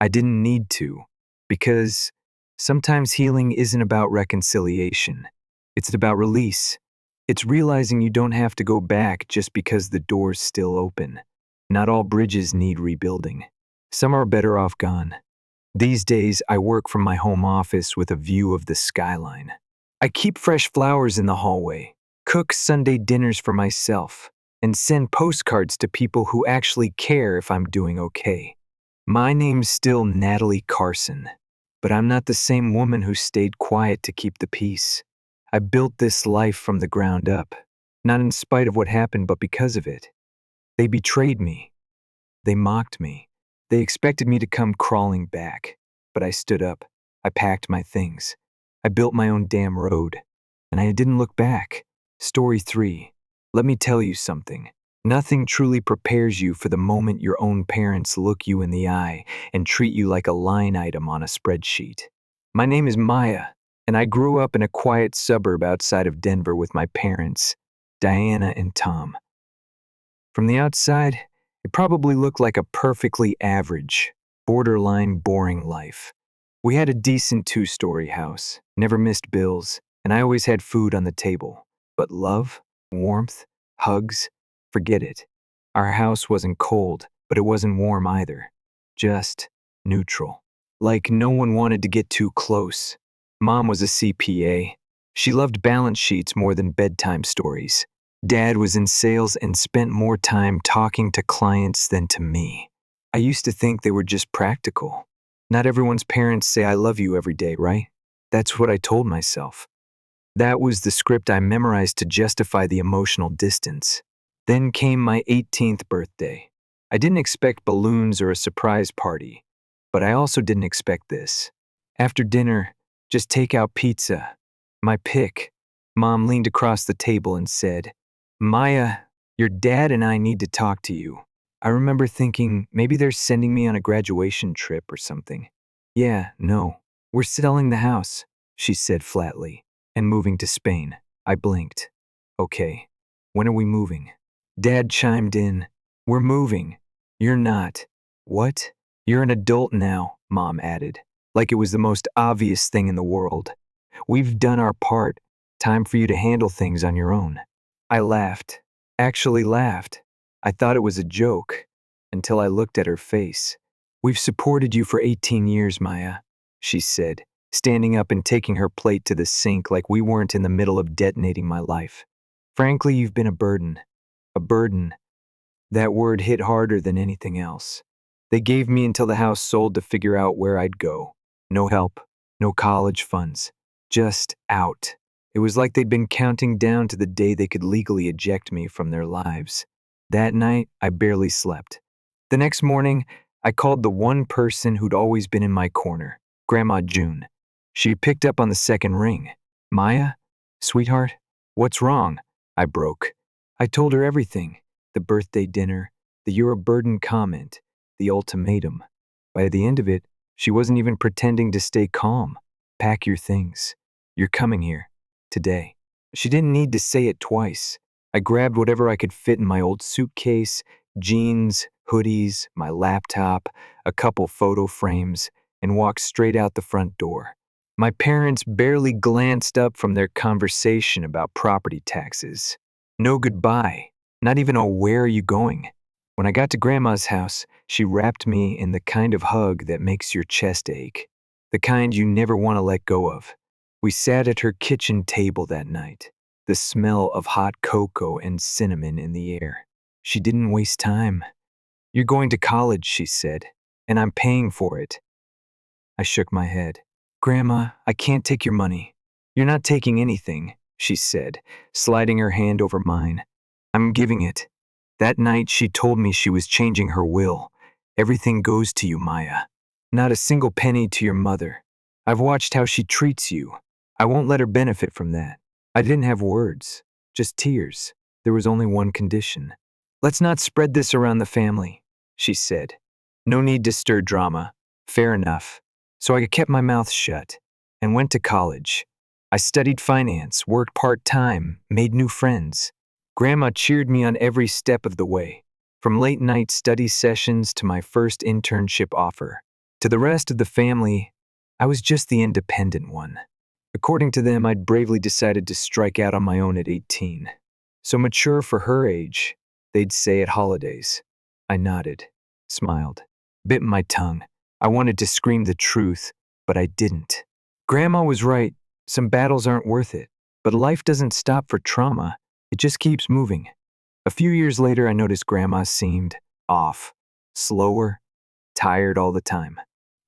I didn't need to, because sometimes healing isn't about reconciliation. It's about release. It's realizing you don't have to go back just because the door's still open. Not all bridges need rebuilding. Some are better off gone. These days, I work from my home office with a view of the skyline. I keep fresh flowers in the hallway, cook Sunday dinners for myself, and send postcards to people who actually care if I'm doing okay. My name's still Natalie Carson, but I'm not the same woman who stayed quiet to keep the peace. I built this life from the ground up, not in spite of what happened, but because of it. They betrayed me. They mocked me. They expected me to come crawling back, but I stood up. I packed my things. I built my own damn road, and I didn't look back. Story 3. Let me tell you something. Nothing truly prepares you for the moment your own parents look you in the eye and treat you like a line item on a spreadsheet. My name is Maya, and I grew up in a quiet suburb outside of Denver with my parents, Diana and Tom. From the outside, it probably looked like a perfectly average, borderline boring life. We had a decent 2-story house, never missed bills, and I always had food on the table. But love, warmth, hugs, forget it. Our house wasn't cold, but it wasn't warm either. Just neutral. Like no one wanted to get too close. Mom was a CPA. She loved balance sheets more than bedtime stories. Dad was in sales and spent more time talking to clients than to me. I used to think they were just practical. Not everyone's parents say I love you every day, right? That's what I told myself. That was the script I memorized to justify the emotional distance. Then came my 18th birthday. I didn't expect balloons or a surprise party, but I also didn't expect this. After dinner, just take out pizza. My pick. Mom leaned across the table and said, "Maya, your dad and I need to talk to you." I remember thinking maybe they're sending me on a graduation trip or something. "Yeah, no. We're selling the house," she said flatly, "and moving to Spain." I blinked. "Okay. When are we moving?" Dad chimed in. "We're moving. You're not." "What?" "You're an adult now," Mom added, like it was the most obvious thing in the world. "We've done our part. Time for you to handle things on your own." I laughed. Actually laughed. I thought it was a joke, until I looked at her face. "We've supported you for 18 years, Maya," she said, standing up and taking her plate to the sink like we weren't in the middle of detonating my life. "Frankly, you've been a burden." A burden. That word hit harder than anything else. They gave me until the house sold to figure out where I'd go. No help, no college funds. Just out. It was like they'd been counting down to the day they could legally eject me from their lives. That night, I barely slept. The next morning, I called the one person who'd always been in my corner, Grandma June. She picked up on the second ring. "Maya? Sweetheart? What's wrong?" I broke. I told her everything. The birthday dinner, the "you're a burden" comment, the ultimatum. By the end of it, she wasn't even pretending to stay calm. "Pack your things. You're coming here. Today." She didn't need to say it twice. I grabbed whatever I could fit in my old suitcase, jeans, hoodies, my laptop, a couple photo frames, and walked straight out the front door. My parents barely glanced up from their conversation about property taxes. No goodbye, not even a "where are you going?" When I got to Grandma's house, she wrapped me in the kind of hug that makes your chest ache, the kind you never want to let go of. We sat at her kitchen table that night, the smell of hot cocoa and cinnamon in the air. She didn't waste time. "You're going to college," she said, "and I'm paying for it." I shook my head. "Grandma, I can't take your money." "You're not taking anything," she said, sliding her hand over mine. "I'm giving it." That night, she told me she was changing her will. "Everything goes to you, Maya. Not a single penny to your mother. I've watched how she treats you. I won't let her benefit from that." I didn't have words, just tears. There was only one condition. "Let's not spread this around the family," she said. "No need to stir drama." Fair enough. So I kept my mouth shut and went to college. I studied finance, worked part-time, made new friends. Grandma cheered me on every step of the way, from late-night study sessions to my first internship offer. To the rest of the family, I was just the independent one. According to them, I'd bravely decided to strike out on my own at 18. So mature for her age, they'd say at holidays. I nodded, smiled, bit my tongue. I wanted to scream the truth, but I didn't. Grandma was right. Some battles aren't worth it. But life doesn't stop for trauma. It just keeps moving. A few years later, I noticed Grandma seemed off, slower, tired all the time.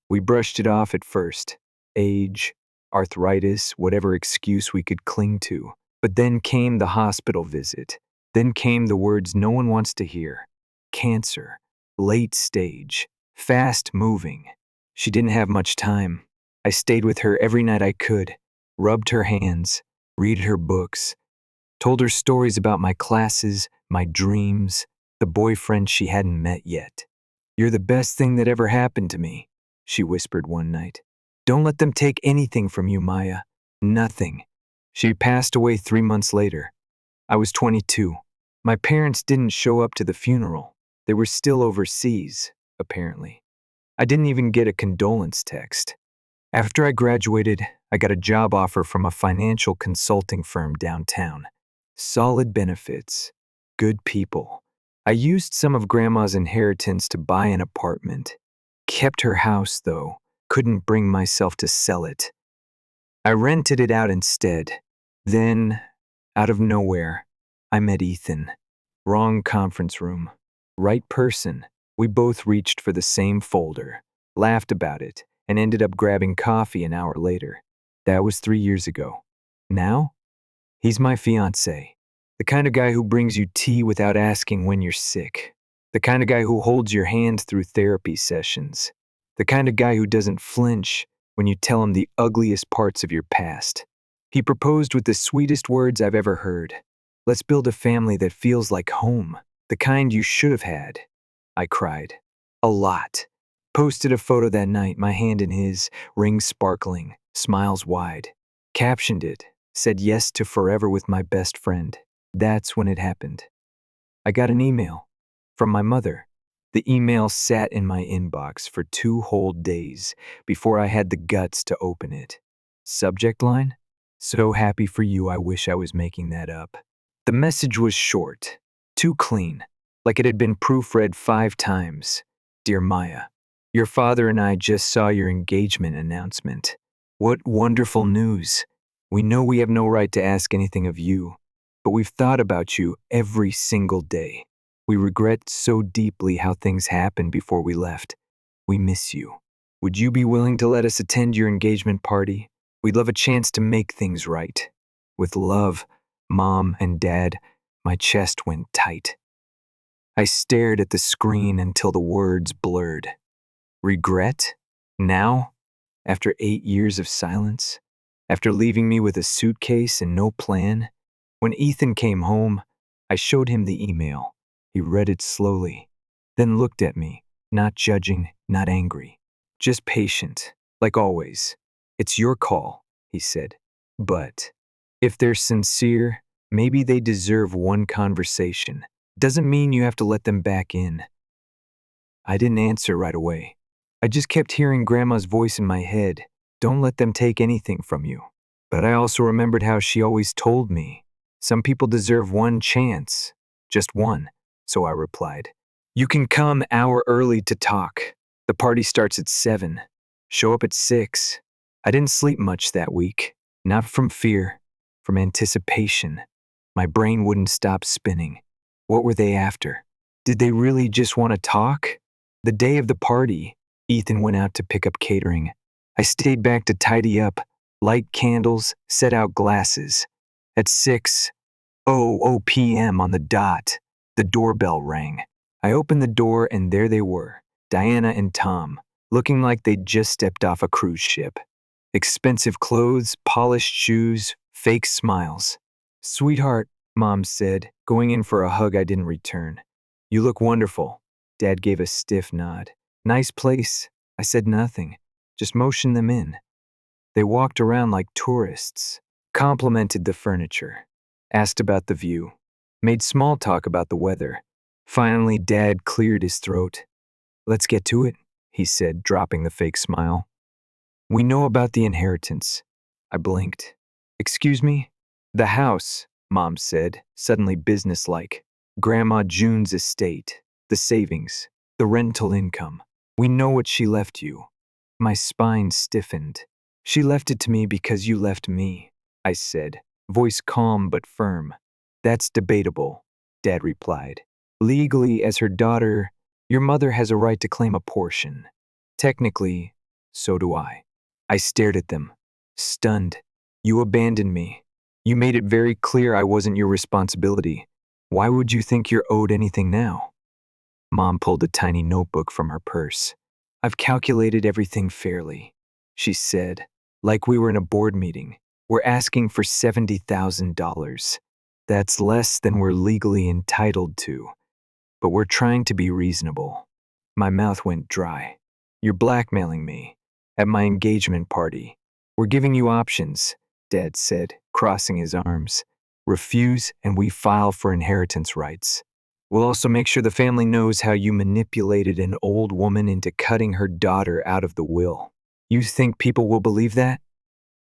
We brushed it off at first. Age, arthritis, whatever excuse we could cling to. But then came the hospital visit. Then came the words no one wants to hear. Cancer, late stage, fast moving. She didn't have much time. I stayed with her every night I could, rubbed her hands, read her books, told her stories about my classes, my dreams, the boyfriend she hadn't met yet. "You're the best thing that ever happened to me," she whispered one night. "Don't let them take anything from you, Maya. Nothing." She passed away 3 months later. I was 22. My parents didn't show up to the funeral. They were still overseas, apparently. I didn't even get a condolence text. After I graduated, I got a job offer from a financial consulting firm downtown. Solid benefits, good people. I used some of Grandma's inheritance to buy an apartment. Kept her house, though. Couldn't bring myself to sell it. I rented it out instead. Then, out of nowhere, I met Ethan. Wrong conference room. Right person. We both reached for the same folder, laughed about it, and ended up grabbing coffee an hour later. That was 3 years ago. Now, he's my fiancé. The kind of guy who brings you tea without asking when you're sick. The kind of guy who holds your hand through therapy sessions. The kind of guy who doesn't flinch when you tell him the ugliest parts of your past. He proposed with the sweetest words I've ever heard. "Let's build a family that feels like home. The kind you should have had." I cried. A lot. Posted a photo that night, my hand in his, ring sparkling, smiles wide. Captioned it, said yes to forever with my best friend. That's when it happened. I got an email from my mother. The email sat in my inbox for 2 whole days before I had the guts to open it. Subject line? "So happy for you, I wish I was making that up." The message was short, too clean, like it had been proofread 5 times. "Dear Maya, your father and I just saw your engagement announcement. What wonderful news. We know we have no right to ask anything of you, but we've thought about you every single day. We regret so deeply how things happened before we left. We miss you. Would you be willing to let us attend your engagement party? We'd love a chance to make things right. With love, Mom and Dad." My chest went tight. I stared at the screen until the words blurred. Regret? Now? After 8 years of silence? After leaving me with a suitcase and no plan? When Ethan came home, I showed him the email. He read it slowly, then looked at me, not judging, not angry, just patient, like always. "It's your call," he said. "But if they're sincere, maybe they deserve one conversation. Doesn't mean you have to let them back in. I didn't answer right away. I just kept hearing Grandma's voice in my head. Don't let them take anything from you. But I also remembered how she always told me, some people deserve one chance. Just one. So I replied, you can come hour early to talk. The party starts at 7. Show up at 6. I didn't sleep much that week. Not from fear, from anticipation. My brain wouldn't stop spinning. What were they after? Did they really just want to talk? The day of the party, Ethan went out to pick up catering. I stayed back to tidy up, light candles, set out glasses. At 6:00 p.m. on the dot, the doorbell rang. I opened the door and there they were, Diana and Tom, looking like they'd just stepped off a cruise ship. Expensive clothes, polished shoes, fake smiles. Sweetheart, Mom said, going in for a hug I didn't return. You look wonderful. Dad gave a stiff nod. Nice place. I said nothing, just motioned them in. They walked around like tourists, complimented the furniture, asked about the view, made small talk about the weather. Finally, Dad cleared his throat. Let's get to it, he said, dropping the fake smile. We know about the inheritance. I blinked. Excuse me? The house, Mom said, suddenly businesslike. Grandma June's estate, the savings, the rental income. We know what she left you. My spine stiffened. She left it to me because you left me, I said, voice calm but firm. That's debatable, Dad replied. Legally, as her daughter, your mother has a right to claim a portion. Technically, so do I. I stared at them, stunned. You abandoned me. You made it very clear I wasn't your responsibility. Why would you think you're owed anything now? Mom pulled a tiny notebook from her purse. I've calculated everything fairly, she said, like we were in a board meeting. We're asking for $70,000. That's less than we're legally entitled to, but we're trying to be reasonable. My mouth went dry. You're blackmailing me. At my engagement party. We're giving you options, Dad said, crossing his arms. Refuse and we file for inheritance rights. We'll also make sure the family knows how you manipulated an old woman into cutting her daughter out of the will. You think people will believe that?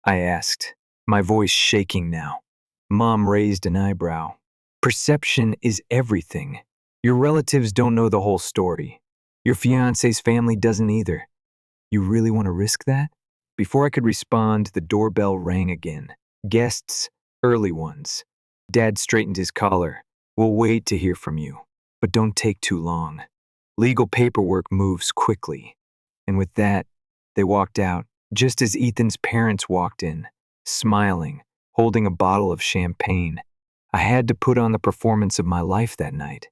I asked, my voice shaking now. Mom raised an eyebrow. Perception is everything. Your relatives don't know the whole story. Your fiancé's family doesn't either. You really want to risk that? Before I could respond, the doorbell rang again. Guests, early ones. Dad straightened his collar. We'll wait to hear from you, but don't take too long. Legal paperwork moves quickly. And with that, they walked out, just as Ethan's parents walked in, smiling, holding a bottle of champagne. I had to put on the performance of my life that night.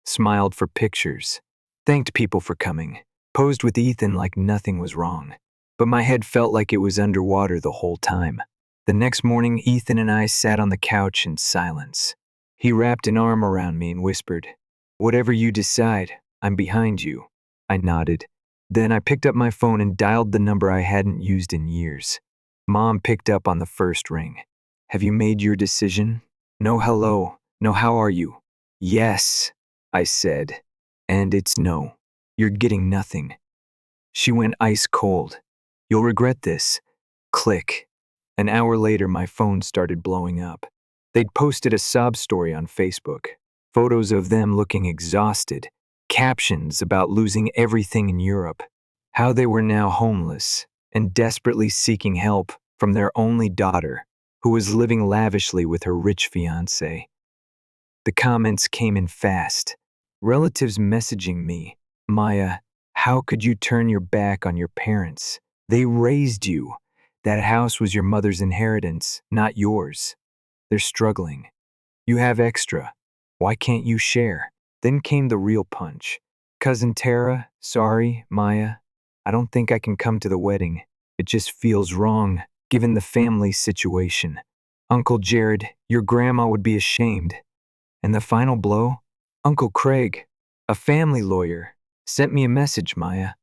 Smiled for pictures, thanked people for coming, posed with Ethan like nothing was wrong. But my head felt like it was underwater the whole time. The next morning, Ethan and I sat on the couch in silence. He wrapped an arm around me and whispered, "Whatever you decide, I'm behind you." I nodded. Then I picked up my phone and dialed the number I hadn't used in years. Mom picked up on the first ring. "Have you made your decision?" "No hello, no how are you?" "Yes," I said. "And it's no. You're getting nothing." She went ice cold. "You'll regret this." Click. An hour later, my phone started blowing up. They'd posted a sob story on Facebook. Photos of them looking exhausted. Captions about losing everything in Europe. How they were now homeless and desperately seeking help from their only daughter, who was living lavishly with her rich fiancé. The comments came in fast. Relatives messaging me, "Maya, how could you turn your back on your parents? They raised you. That house was your mother's inheritance, not yours. They're struggling. You have extra. Why can't you share?" Then came the real punch. "Cousin Tara, sorry, Maya. I don't think I can come to the wedding. It just feels wrong, given the family situation. Uncle Jared, your grandma would be ashamed." And the final blow? Uncle Craig, a family lawyer, sent me a message, "Maya.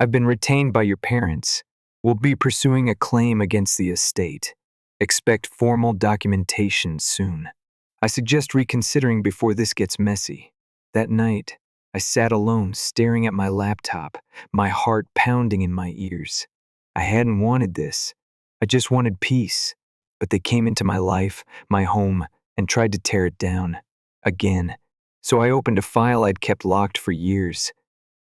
I've been retained by your parents. We'll be pursuing a claim against the estate. Expect formal documentation soon." I suggest reconsidering before this gets messy. That night, I sat alone staring at my laptop, my heart pounding in my ears. I hadn't wanted this. I just wanted peace. But they came into my life, my home, and tried to tear it down. Again. So I opened a file I'd kept locked for years.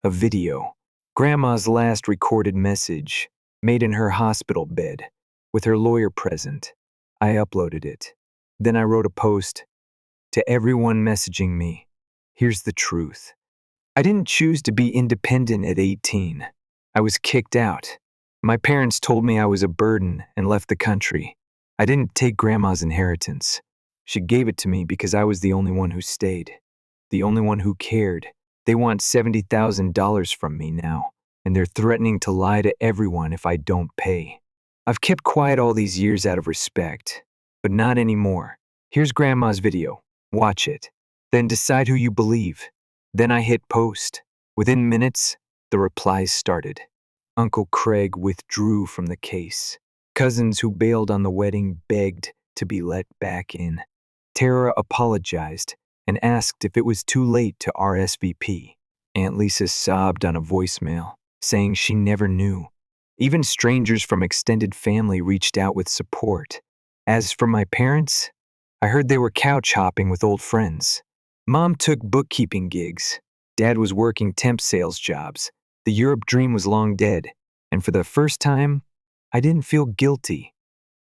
A video. Grandma's last recorded message, made in her hospital bed, with her lawyer present. I uploaded it. Then I wrote a post. To everyone messaging me, here's the truth. I didn't choose to be independent at 18. I was kicked out. My parents told me I was a burden and left the country. I didn't take Grandma's inheritance. She gave it to me because I was the only one who stayed. The only one who cared. They want $70,000 from me now, and they're threatening to lie to everyone if I don't pay. I've kept quiet all these years out of respect, but not anymore. Here's Grandma's video. Watch it. Then decide who you believe. Then I hit post. Within minutes, the replies started. Uncle Craig withdrew from the case. Cousins who bailed on the wedding begged to be let back in. Tara apologized and asked if it was too late to RSVP. Aunt Lisa sobbed on a voicemail, saying she never knew. Even strangers from extended family reached out with support. As for my parents, I heard they were couch hopping with old friends. Mom took bookkeeping gigs. Dad was working temp sales jobs. The Europe dream was long dead, and for the first time, I didn't feel guilty.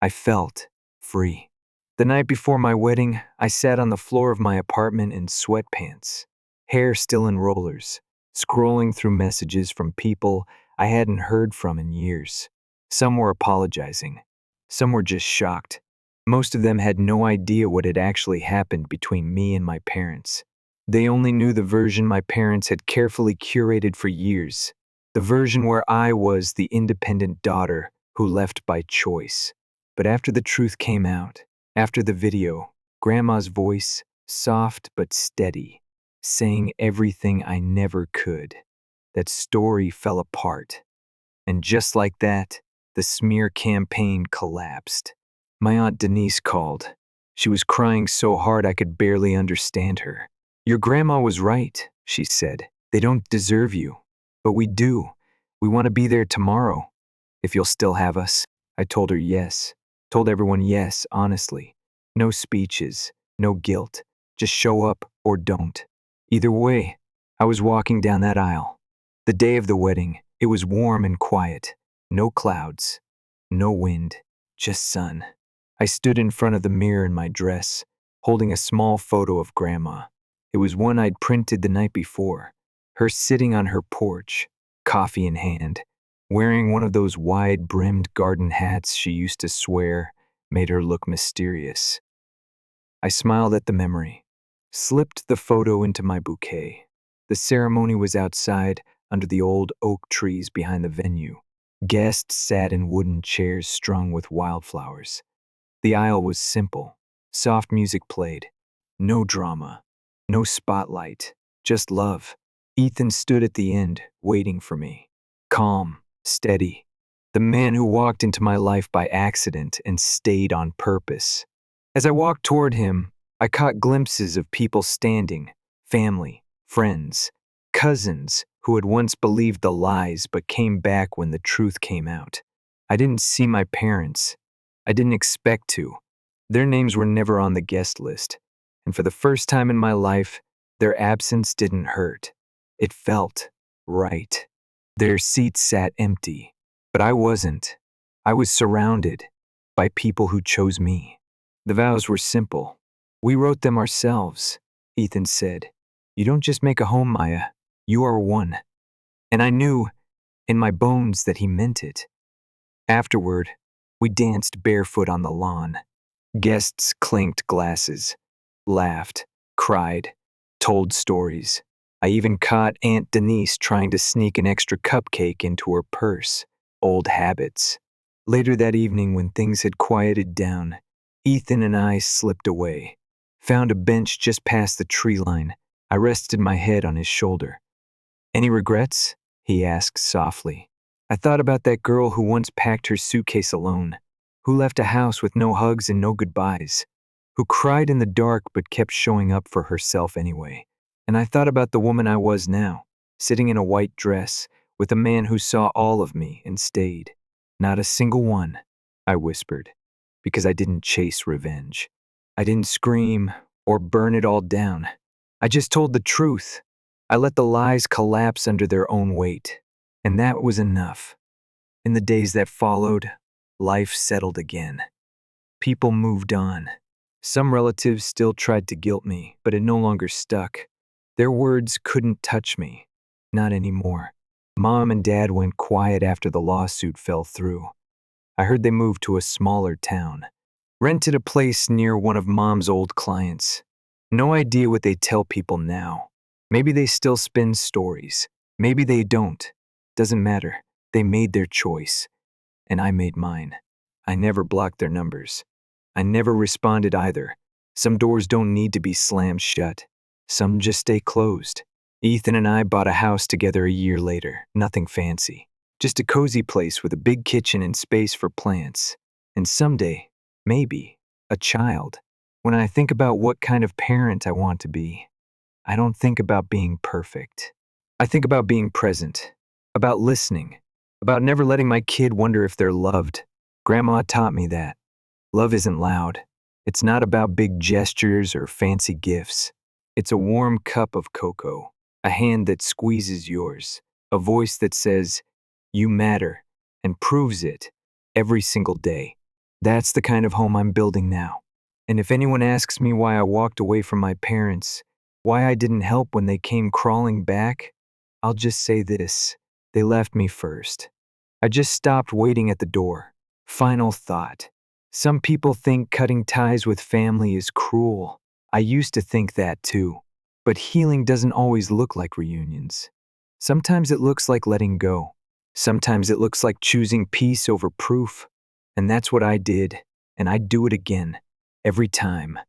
I felt free. The night before my wedding, I sat on the floor of my apartment in sweatpants, hair still in rollers, scrolling through messages from people I hadn't heard from in years. Some were apologizing. Some were just shocked. Most of them had no idea what had actually happened between me and my parents. They only knew the version my parents had carefully curated for years, the version where I was the independent daughter who left by choice. But after the truth came out, after the video, Grandma's voice, soft but steady, saying everything I never could, that story fell apart. And just like that, the smear campaign collapsed. My Aunt Denise called. She was crying so hard I could barely understand her. Your grandma was right, she said. They don't deserve you. But we do. We want to be there tomorrow. If you'll still have us. I told her yes. Told everyone yes, honestly. No speeches, no guilt. Just show up or don't. Either way, I was walking down that aisle. The day of the wedding, it was warm and quiet. No clouds, no wind, just sun. I stood in front of the mirror in my dress, holding a small photo of Grandma. It was one I'd printed the night before, her sitting on her porch, coffee in hand, wearing one of those wide-brimmed garden hats she used to swear made her look mysterious. I smiled at the memory, slipped the photo into my bouquet. The ceremony was outside, under the old oak trees behind the venue. Guests sat in wooden chairs strung with wildflowers. The aisle was simple. Soft music played. No drama. No spotlight. Just love. Ethan stood at the end, waiting for me. Calm. Steady. The man who walked into my life by accident and stayed on purpose. As I walked toward him, I caught glimpses of people standing. Family. Friends. Cousins who had once believed the lies but came back when the truth came out. I didn't see my parents. I didn't expect to. Their names were never on the guest list, and for the first time in my life, their absence didn't hurt. It felt right. Their seats sat empty, but I wasn't. I was surrounded by people who chose me. The vows were simple. We wrote them ourselves, Ethan said. You don't just make a home, Maya. You are one. And I knew in my bones that he meant it. Afterward, we danced barefoot on the lawn. Guests clinked glasses, laughed, cried, told stories. I even caught Aunt Denise trying to sneak an extra cupcake into her purse. Old habits. Later that evening, when things had quieted down, Ethan and I slipped away. Found a bench just past the tree line. I rested my head on his shoulder. Any regrets? He asked softly. I thought about that girl who once packed her suitcase alone, who left a house with no hugs and no goodbyes, who cried in the dark but kept showing up for herself anyway. And I thought about the woman I was now, sitting in a white dress, with a man who saw all of me and stayed. Not a single one, I whispered, because I didn't chase revenge. I didn't scream or burn it all down. I just told the truth. I let the lies collapse under their own weight, and that was enough. In the days that followed, life settled again. People moved on. Some relatives still tried to guilt me, but it no longer stuck. Their words couldn't touch me. Not anymore. Mom and Dad went quiet after the lawsuit fell through. I heard they moved to a smaller town. Rented a place near one of Mom's old clients. No idea what they tell people now. Maybe they still spin stories. Maybe they don't. Doesn't matter. They made their choice. And I made mine. I never blocked their numbers. I never responded either. Some doors don't need to be slammed shut. Some just stay closed. Ethan and I bought a house together a year later. Nothing fancy. Just a cozy place with a big kitchen and space for plants. And someday, maybe, a child. When I think about what kind of parent I want to be, I don't think about being perfect. I think about being present, about listening, about never letting my kid wonder if they're loved. Grandma taught me that. Love isn't loud. It's not about big gestures or fancy gifts. It's a warm cup of cocoa, a hand that squeezes yours, a voice that says, "You matter," and proves it every single day. That's the kind of home I'm building now. And if anyone asks me why I walked away from my parents, why I didn't help when they came crawling back, I'll just say this: they left me first. I just stopped waiting at the door. Final thought. Some people think cutting ties with family is cruel. I used to think that too. But healing doesn't always look like reunions. Sometimes it looks like letting go. Sometimes it looks like choosing peace over proof. And that's what I did, and I'd do it again, every time.